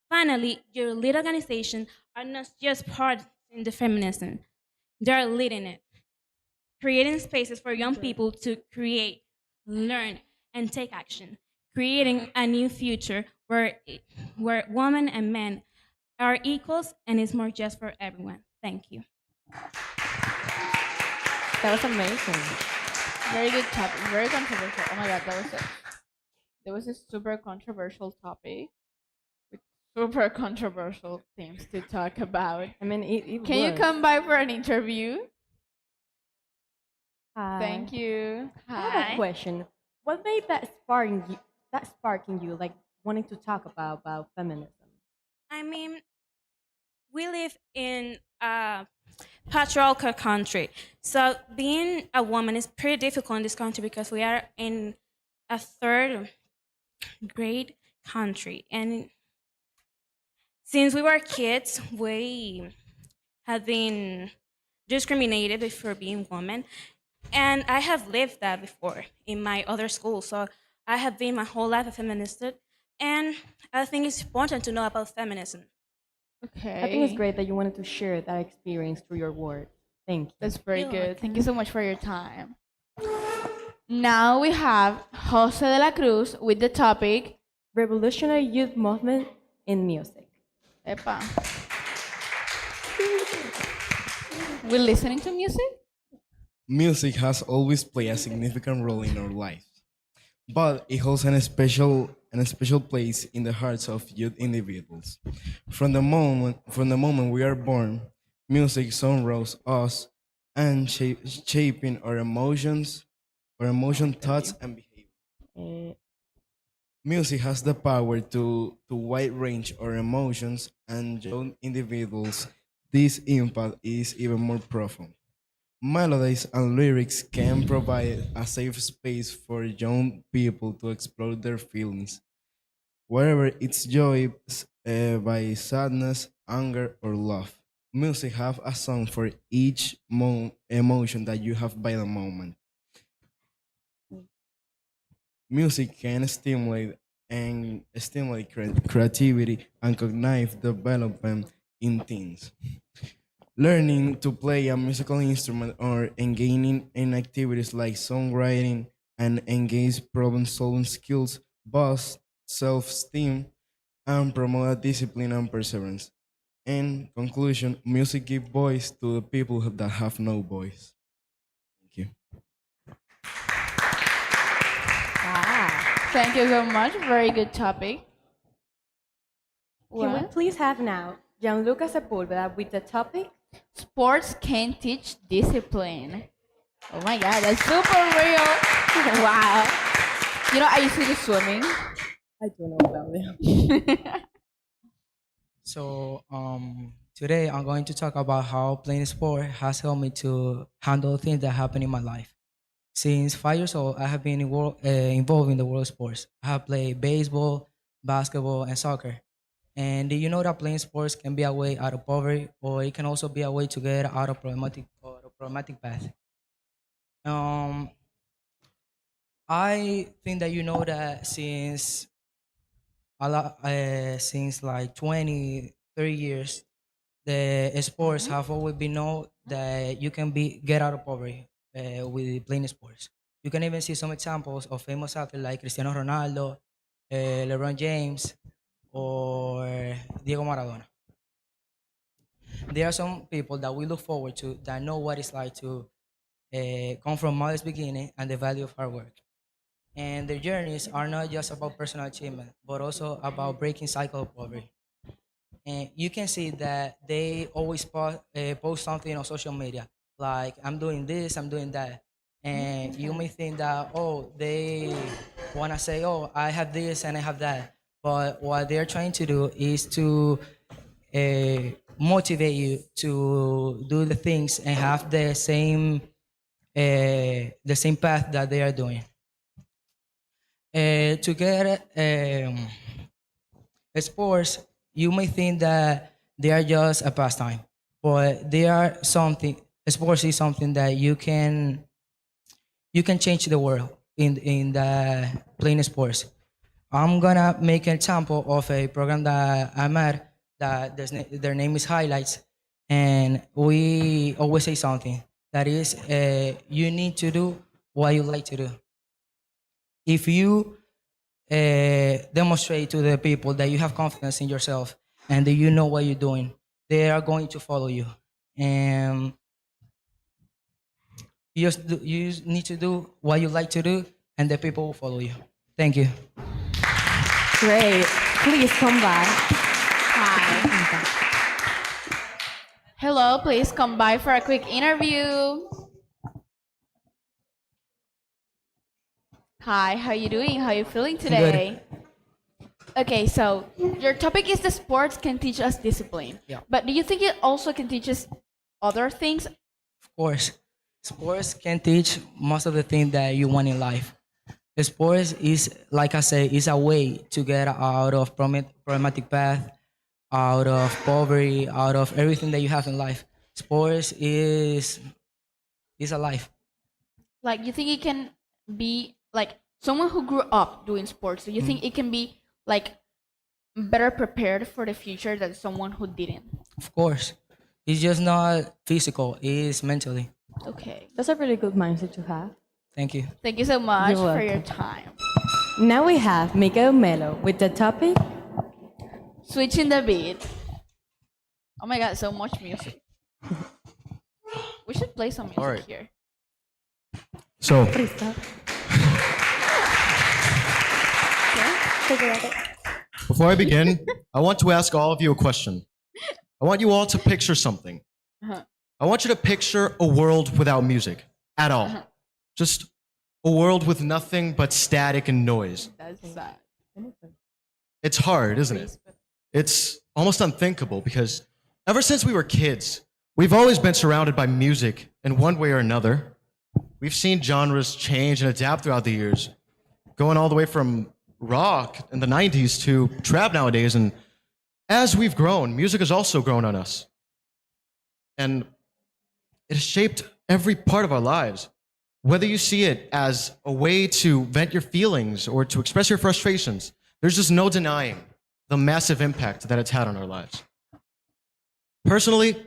Finally, your lead organization are not just part in the feminism; they are leading it, creating spaces for young people to create, learn, and take action, creating a new future where women and men are equals and is more just for everyone. Thank you. That was amazing. Very good topic. Very controversial. Oh my god, that was a super controversial topic with super controversial things to talk about. I mean, it Can you was. come by for an interview? Hi. Thank you. I have a question. What made that spark in you, like wanting to talk about feminism? I mean, we live in a patriarchal country. So being a woman is pretty difficult in this country because we are in a third grade country. And since we were kids, we have been discriminated for being women. And I have lived that before in my other school. So I have been my whole life a feminist. And I think it's important to know about feminism. Okay. I think it's great that you wanted to share that experience through your words. Thank you. That's very You're good. Thank you so much for your time. Now we have Jose de la Cruz with the topic. Revolutionary youth movement in music. Epa. We're listening to music? Music has always played a significant role in our lives, but it holds an special place in the hearts of youth individuals. From the moment we are born, music surrounds us and shaping our emotions, thoughts, and behavior. Eh, Music has the power to wide range our emotions, and young individuals, this impact is even more profound. Melodies and lyrics can provide a safe space for young people to explore their feelings, whether it's joy, by sadness, anger, or love. Music have a song for each emotion that you have by the moment. Music can stimulate creativity and cognitive development in teens. Learning to play a musical instrument or engaging in activities like songwriting and engage problem-solving skills boost self-esteem and promote discipline and perseverance. In conclusion, music gives voice to the people that have no voice. Thank you. Thank you so much. Very good topic. Can we What? please have now Gianluca Sepulveda with the topic? Sports can teach discipline. Oh my god, that's super real. Wow. You know, I used to do swimming. I don't know about them. So today I'm going to talk about how playing sport has helped me to handle things that happen in my life. Since 5 years old, I have been involved in the world of sports. I have played baseball, basketball, and soccer. And do you know that playing sports can be a way out of poverty, or it can also be a way to get out of problematic path? Um, I think that you know that since like 20, 30 years, the sports have always been known that you can get out of poverty with playing sports. You can even see some examples of famous athletes like Cristiano Ronaldo, LeBron James, or Diego Maradona. There are some people that we look forward to that know what it's like to come from modest beginning and the value of hard work. And their journeys are not just about personal achievement, but also about breaking cycle of poverty. And you can see that they always post something on social media, like I'm doing this, I'm doing that. And you may think that, oh, they want to say, oh, I have this and I have that. But what they're trying to do is to motivate you to do the things and have the same path that they are doing. To get sports, you may think that they are just a pastime, but they are something. Sports is something that you can change the world in the playing sports. I'm gonna make an example of a program that I'm at that their name is Highlights, and we always say something that is you need to do what you like to do. If you demonstrate to the people that you have confidence in yourself and that you know what you're doing, they are going to follow you. And you just need to do what you like to do, and the people will follow you. Thank you. Great. Please come back. Hello, please come by for a quick interview. Hi, how you doing? How you feeling today? Okay, so your topic is the sports can teach us discipline. Yeah. But do you think it also can teach us other things? Of course, sports can teach most of the things that you want in life. Sports is, like I say, is a way to get out of problematic path, out of poverty, out of everything that you have in life. Sports is a life. Like, you think it can be like someone who grew up doing sports? Do you think it can be like better prepared for the future than someone who didn't? Of course, it's just not physical; it's mentally. Okay. That's a really good mindset to have. Thank you. Thank you so much You're for welcome. your time. Now we have Miguel Melo with the topic. Switching the beat. Oh my god, so much music. We should play some music All right. here. So, before I begin, I want to ask all of you a question. I want you all to picture something. Uh-huh. I want you to picture a world without music at all. Uh-huh. Just a world with nothing but static and noise. That's sad. It's hard, isn't it? It's almost unthinkable because ever since we were kids, we've always been surrounded by music in one way or another. We've seen genres change and adapt throughout the years, going all the way from rock in the 90s to trap nowadays. And as we've grown, music has also grown on us. And it has shaped every part of our lives. Whether you see it as a way to vent your feelings or to express your frustrations, there's just no denying the massive impact that it's had on our lives. Personally,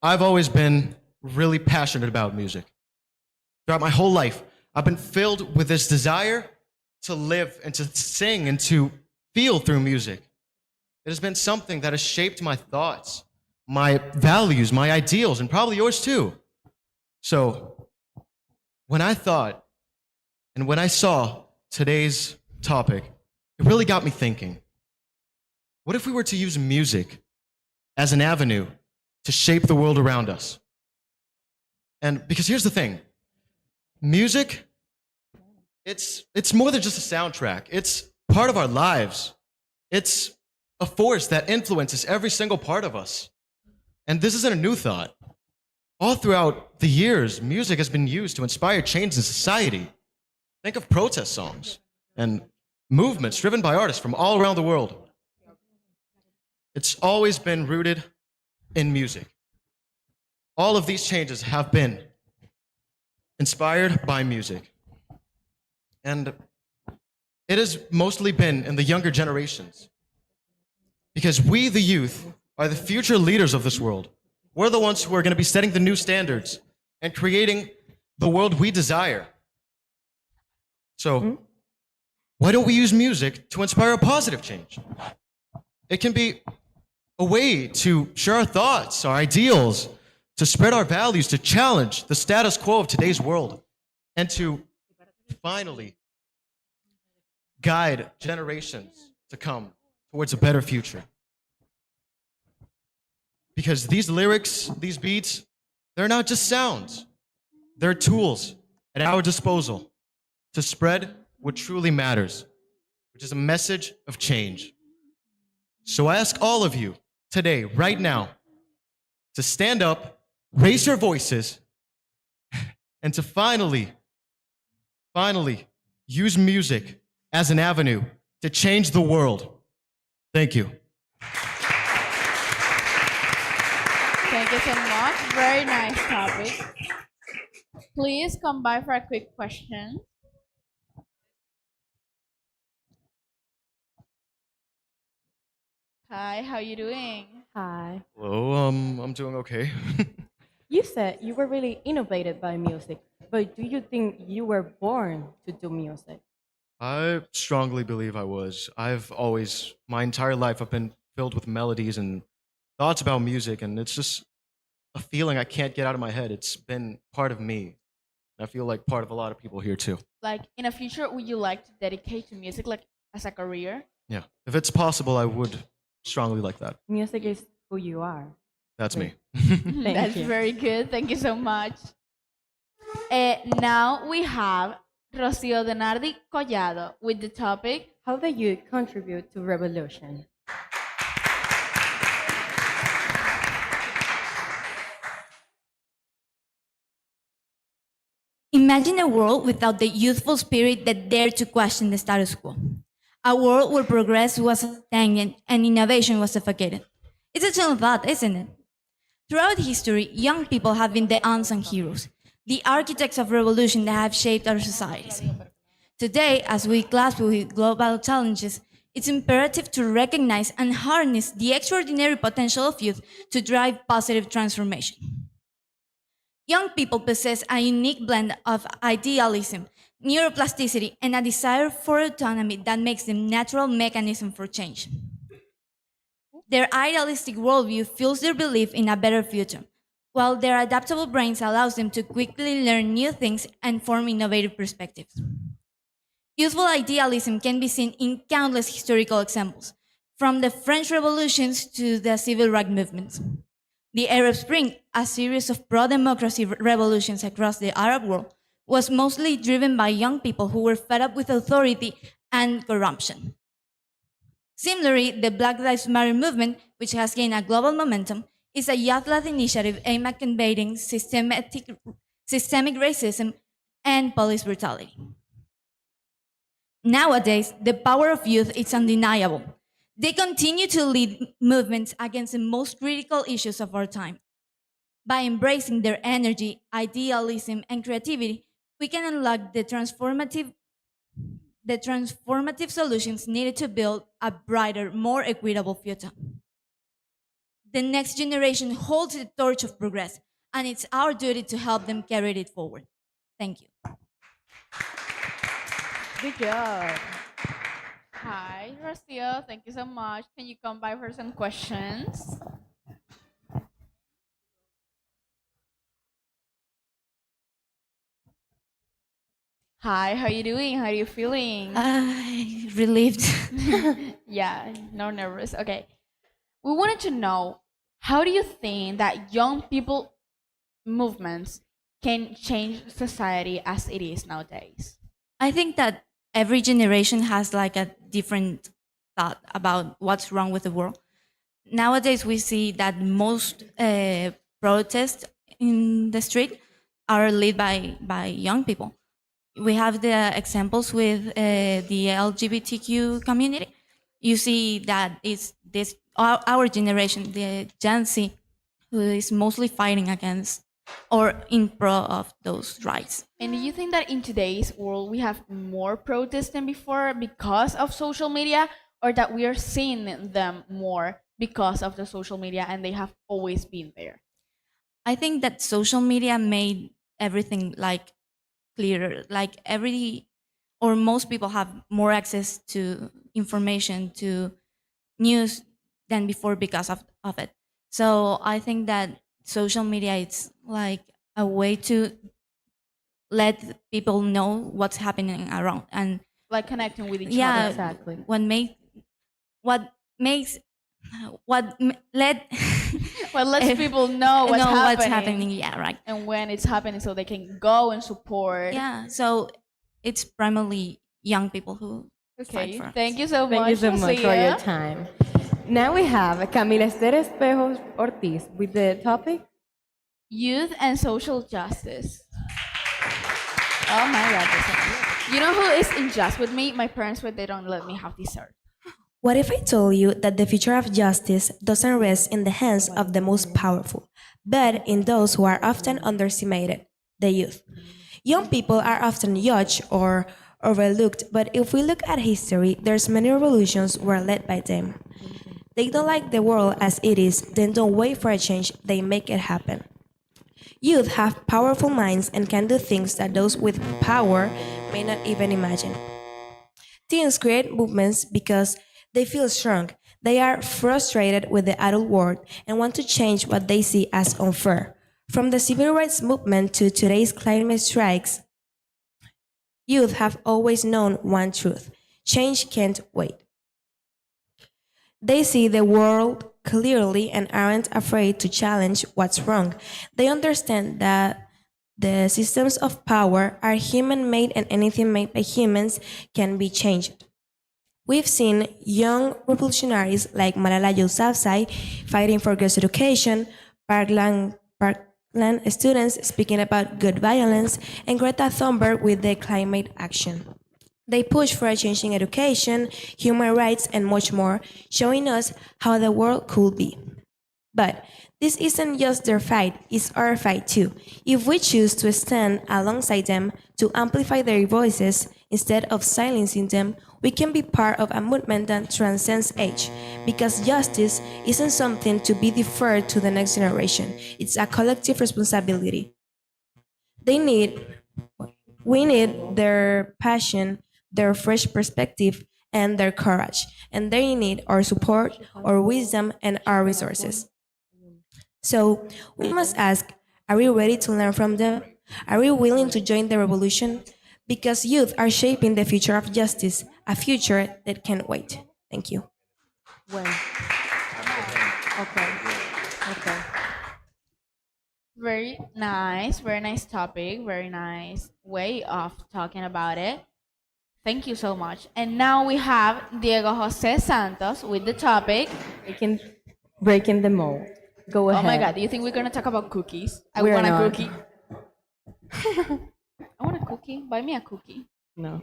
I've always been really passionate about music. Throughout my whole life, I've been filled with this desire to live and to sing and to feel through music. It has been something that has shaped my thoughts, my values, my ideals, and probably yours too. So, when I thought and when I saw today's topic, it really got me thinking. What if we were to use music as an avenue to shape the world around us? And because here's the thing, music, it's more than just a soundtrack. It's part of our lives. It's a force that influences every single part of us. And this isn't a new thought. All throughout the years, music has been used to inspire change in society. Think of protest songs and movements driven by artists from all around the world. It's always been rooted in music. All of these changes have been inspired by music. And it has mostly been in the younger generations. Because we, the youth, are the future leaders of this world. We're the ones who are going to be setting the new standards and creating the world we desire. So, why don't we use music to inspire a positive change? It can be a way to share our thoughts, our ideals, to spread our values, to challenge the status quo of today's world, and to finally guide generations to come towards a better future. Because these lyrics, these beats, they're not just sounds. They're tools at our disposal to spread what truly matters, which is a message of change. So I ask all of you today, right now, to stand up, raise your voices, and to finally use music as an avenue to change the world. Thank you. Thank you so much. Very nice topic. Please come by for a quick question. Hi, how you doing? Hi. Hello, I'm doing okay. You said you were really innovated by music, but do you think you were born to do music? I strongly believe I was. My entire life, I've been filled with melodies and thoughts about music, and it's just a feeling I can't get out of my head. It's been part of me. I feel like part of a lot of people here too. Like in the future, would you like to dedicate to music like as a career? Yeah. If it's possible, I would strongly like that. Music is who you are. That's me. That's very good. Thank you so much. Now we have Rocío Donardi Collado with the topic, How do you contribute to revolution? Imagine a world without the youthful spirit that dared to question the status quo. A world where progress was stagnant and innovation was suffocated. It's a chilling thought, isn't it? Throughout history, young people have been the unsung heroes, the architects of revolution that have shaped our societies. Today, as we grapple with global challenges, it's imperative to recognize and harness the extraordinary potential of youth to drive positive transformation. Young people possess a unique blend of idealism, neuroplasticity, and a desire for autonomy that makes them natural mechanisms for change. Their idealistic worldview fuels their belief in a better future, while their adaptable brains allows them to quickly learn new things and form innovative perspectives. Youthful idealism can be seen in countless historical examples, from the French revolutions to the civil rights movements. The Arab Spring, a series of pro-democracy revolutions across the Arab world, was mostly driven by young people who were fed up with authority and corruption. Similarly, the Black Lives Matter movement, which has gained a global momentum, is a youth-led initiative aimed at combating systemic racism and police brutality. Nowadays, the power of youth is undeniable. They continue to lead movements against the most critical issues of our time. By embracing their energy, idealism, and creativity, we can unlock the transformative solutions needed to build a brighter, more equitable future. The next generation holds the torch of progress, and it's our duty to help them carry it forward. Thank you. Good job. Hi, Rocio. Thank you so much. Can you come by for some questions? Hi, how are you doing? How are you feeling? Relieved. Yeah, no nervous. Okay. We wanted to know, how do you think that young people movements can change society as it is nowadays? I think that every generation has like a different thought about what's wrong with the world. Nowadays, we see that most protests in the street are led by young people. We have the examples with the LGBTQ community. You see that it's this our generation, the Gen Z, who is mostly fighting against or in pro of those rights. And do you think that in today's world we have more protests than before because of social media, or that we are seeing them more because of the social media and they have always been there? I think that social media made everything like clearer. Like every or most people have more access to information, to news than before because of it. So I think that social media is like a way to let people know what's happening around, and Like connecting with each yeah, other. Exactly. what makes what m- let Well, lets people know what's know happening. what's happening. Yeah, right. And when it's happening, so they can go and support. Yeah, so it's primarily young people who fight Okay. for us. Thank you so Thank much. you so much for your Lucia. time. Now we have Camila Esther Espejo Ortiz with the topic. Youth and social justice. Oh my God. You know who is unjust with me? My parents, but they don't let me have dessert. What if I told you that the future of justice doesn't rest in the hands of the most powerful, but in those who are often underestimated, the youth? Young people are often judged or overlooked, but if we look at history, there's many revolutions were led by them. They don't like the world as it is, then don't wait for a change, they make it happen. Youth have powerful minds and can do things that those with power may not even imagine. Teens create movements because they feel strong. They are frustrated with the adult world and want to change what they see as unfair. From the civil rights movement to today's climate strikes, youth have always known one truth: change can't wait. They see the world clearly and aren't afraid to challenge what's wrong. They understand that the systems of power are human made and anything made by humans can be changed. We've seen young revolutionaries like Malala Yousafzai fighting for girls' education, Parkland students speaking about good violence, and Greta Thunberg with their climate action. They push for a change in education, human rights, and much more, showing us how the world could be. But this isn't just their fight, it's our fight too. If we choose to stand alongside them, to amplify their voices instead of silencing them, we can be part of a movement that transcends age. Because justice isn't something to be deferred to the next generation, it's a collective responsibility. They need, we need their passion, their fresh perspective, and their courage. And they need our support, our wisdom, and our resources. So we must ask, are we ready to learn from them? Are we willing to join the revolution? Because youth are shaping the future of justice, a future that can't wait. Thank you. When? Okay. Okay. Very nice topic, very nice way of talking about it. Thank you so much. And now we have Diego Jose Santos with the topic. Breaking the mold. Go Oh ahead. my God, do you think we're going to talk about cookies? I We're want a not. cookie. I want a cookie. Buy me a cookie. No.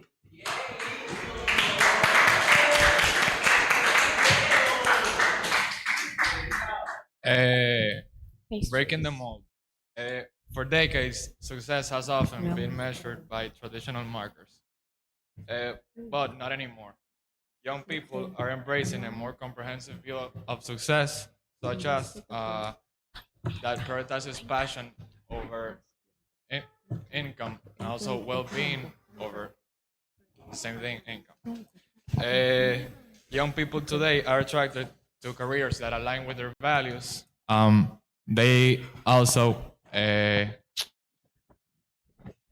Uh, Pastries. breaking the mold. For decades, success has often been measured by traditional markers, but not anymore. Young people are embracing a more comprehensive view of success, such as that prioritizes passion over in- income and also well-being over the same thing, income. Young people today are attracted to careers that align with their values. They also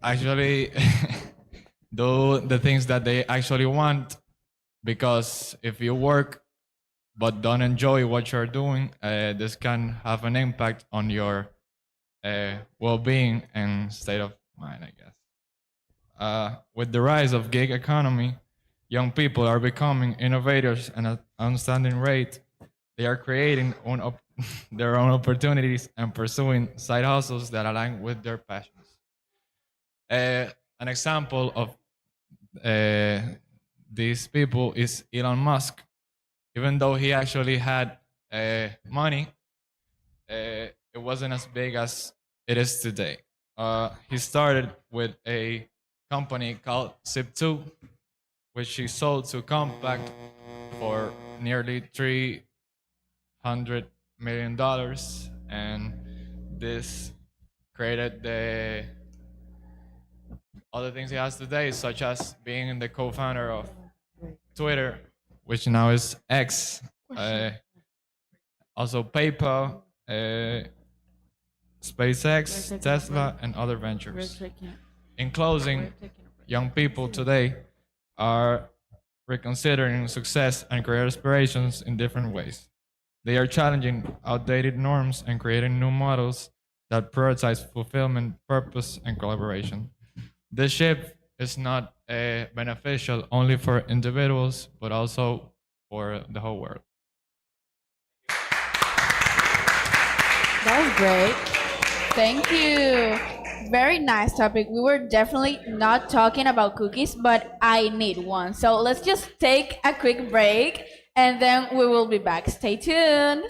actually do the things that they actually want, because if you work but don't enjoy what you're doing, this can have an impact on your well-being and state of mind, I guess. With the rise of gig economy, young people are becoming innovators at an outstanding rate. They are creating their own opportunities and pursuing side hustles that align with their passions. An example of uh, these people is Elon Musk. Even though he actually had money, it wasn't as big as it is today. He started with a company called Zip2, which he sold to Compaq for nearly $300 million, and this created the other things he has today, such as being the co-founder of Twitter, which now is X, also PayPal, SpaceX, Tesla, and other ventures. In closing, young people today are reconsidering success and career aspirations in different ways. They are challenging outdated norms and creating new models that prioritize fulfillment, purpose, and collaboration. This shift is not beneficial only for individuals, but also for the whole world. That was great. Thank you. Very nice topic. We were definitely not talking about cookies, but I need one. So let's just take a quick break and then we will be back. Stay tuned.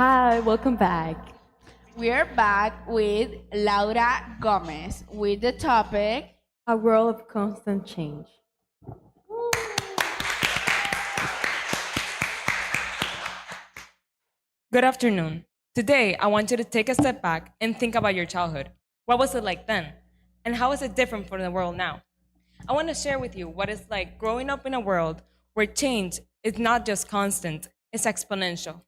Hi, welcome back. We're back with Laura Gomez with the topic A world of constant change. Good afternoon. Today, I want you to take a step back and think about your childhood. What was it like then? And how is it different from the world now? I want to share with you what it's like growing up in a world where change is not just constant, it's exponential.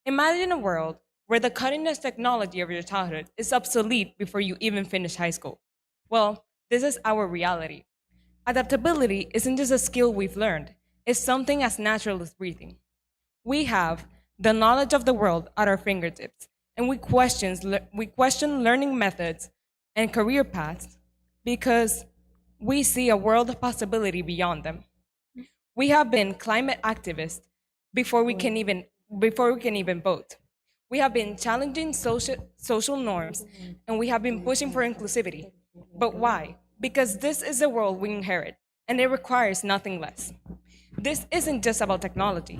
Imagine a world where the cutting edge technology of your childhood is obsolete before you even finish high school. Well, this is our reality. Adaptability isn't just a skill we've learned, it's something as natural as breathing. We have the knowledge of the world at our fingertips, and we question learning methods and career paths because we see a world of possibility beyond them. We have been climate activists before we can even vote. We have been challenging social norms, and we have been pushing for inclusivity. But why? Because this is the world we inherit, and it requires nothing less. This isn't just about technology.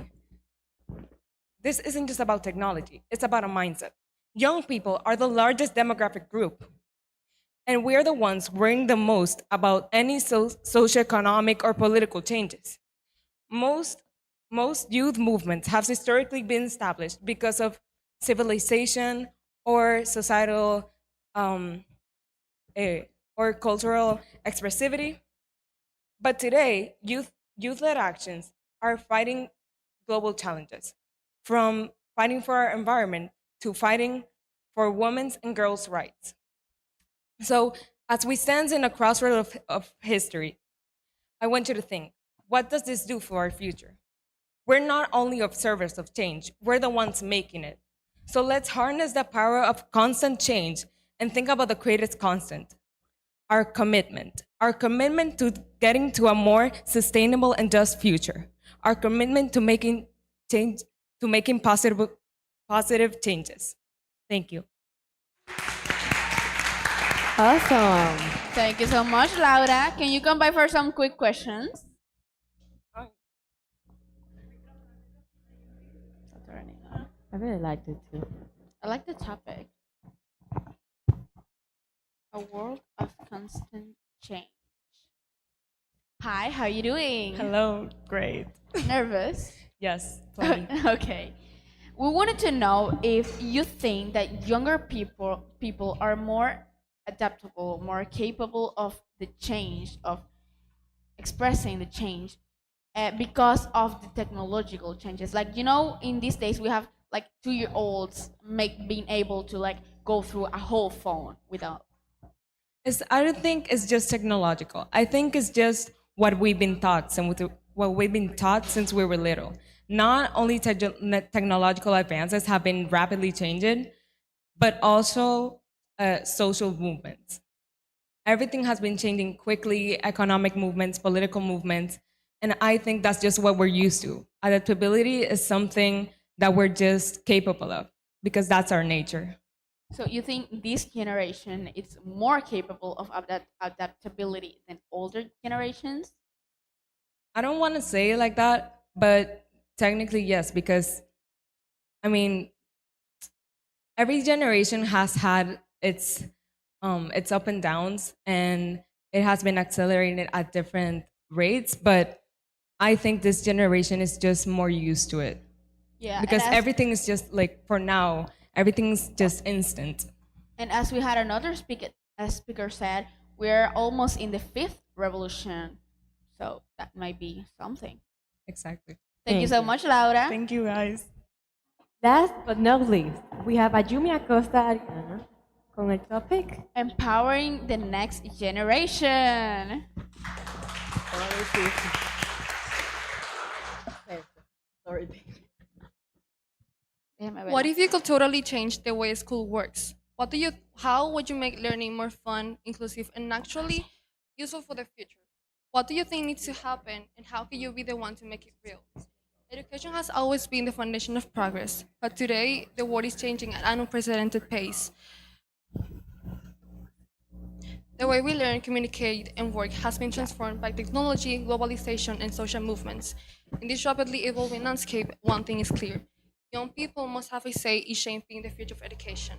This isn't just about technology, it's about a mindset. Young people are the largest demographic group, and we are the ones worrying the most about any socioeconomic or political changes. Most, most youth movements have historically been established because of civilization or societal or cultural expressivity. But today, youth-led actions are fighting global challenges, from fighting for our environment to fighting for women's and girls' rights. So, as we stand in a crossroad of history, I want you to think, what does this do for our future? We're not only observers of change, we're the ones making it. So let's harness the power of constant change and think about the greatest constant, our commitment to getting to a more sustainable and just future, our commitment to making change, to making positive changes. Thank you. Awesome. Thank you so much, Laura. Can you come by for some quick questions? I really liked it too. I like the topic. A world of constant change. Hi, how are you doing? Hello, great. Nervous? Yes, plenty. Okay. We wanted to know if you think that younger people are more adaptable, more capable of the change, of expressing the change, because of the technological changes. Like, you know, in these days we have like 2-year-olds being able to like go through a whole phone without. I don't think it's just technological. I think it's just what we've been taught and what we've been taught since we were little. Not only technological advances have been rapidly changing, but also social movements. Everything has been changing quickly, economic movements, political movements, and I think that's just what we're used to. Adaptability is something that we're just capable of because that's our nature. So you think this generation is more capable of adaptability than older generations? I don't want to say it like that, but technically yes, because I mean, every generation has had its up and downs, and it has been accelerated at different rates. But I think this generation is just more used to it. Yeah, Because and as, everything is just like for now, everything's just instant. and as we had another speaker said, we're almost in the fifth revolution, so that might be something. Exactly. Thank you so much, Laura. Thank you, guys. Last but not least, we have Ayumi Acosta Ariana con el topic Empowering the next generation. Sorry. What if you could totally change the way school works? How would you make learning more fun, inclusive, and actually useful for the future? What do you think needs to happen, and how can you be the one to make it real? Education has always been the foundation of progress, but today the world is changing at an unprecedented pace. The way we learn, communicate, and work has been transformed by technology, globalization, and social movements. In this rapidly evolving landscape, one thing is clear. Young people must have a say in shaping the future of education.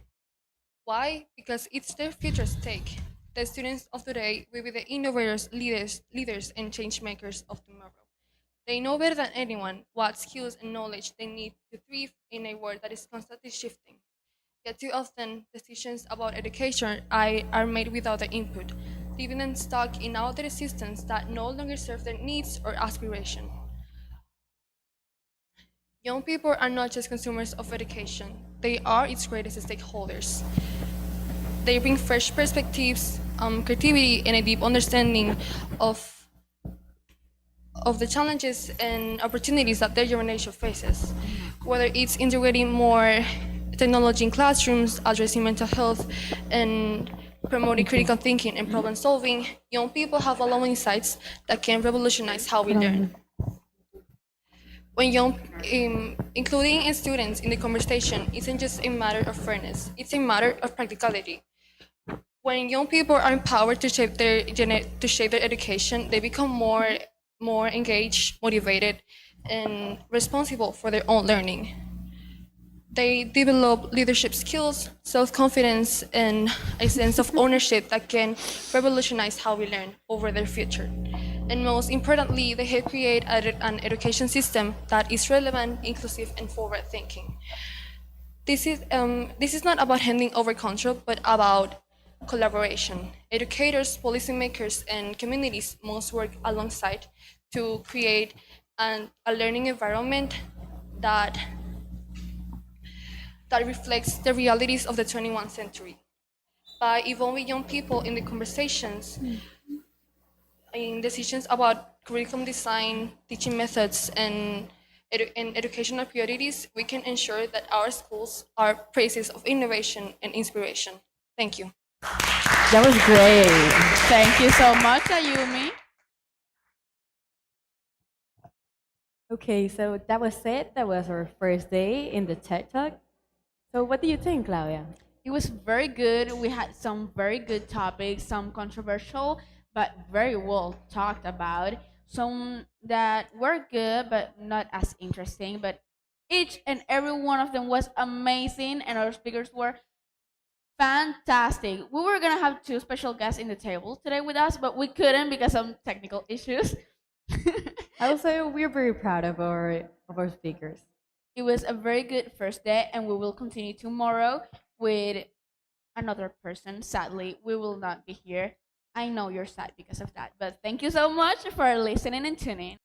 Why? Because it's their future at stake. The students of today will be the innovators, leaders, and change makers of tomorrow. They know better than anyone what skills and knowledge they need to thrive in a world that is constantly shifting. Yet too often, decisions about education are made without their input, leaving them stuck in outdated systems that no longer serve their needs or aspirations. Young people are not just consumers of education, they are its greatest stakeholders. They bring fresh perspectives, creativity, and a deep understanding of of the challenges and opportunities that their generation faces. Whether it's integrating more technology in classrooms, addressing mental health, and promoting critical thinking and problem solving, young people have a lot of insights that can revolutionize how we learn. When including students in the conversation isn't just a matter of fairness, it's a matter of practicality. When young people are empowered to shape their education, they become more engaged, motivated, and responsible for their own learning. They develop leadership skills, self-confidence, and a sense of ownership that can revolutionize how we learn over their future. And most importantly, they help create an education system that is relevant, inclusive, and forward-thinking. This is not about handing over control, but about collaboration. Educators, policymakers, and communities must work alongside to create a learning environment that reflects the realities of the 21st century. By involving young people in the conversations, in decisions about curriculum design, teaching methods, and educational priorities, we can ensure that our schools are places of innovation and inspiration. Thank you. That was great. Thank you so much, Ayumi. Okay, so that was it. That was our first day in the TED Talk. So, what do you think, Claudia? It was very good. We had some very good topics, some controversial, but very well talked about. Some that were good, but not as interesting. But each and every one of them was amazing, and our speakers were fantastic. We were gonna have two special guests in the table today with us, but we couldn't because of technical issues. Also, we're very proud of our speakers. It was a very good first day, and we will continue tomorrow with another person. Sadly, we will not be here. I know you're sad because of that, but thank you so much for listening and tuning.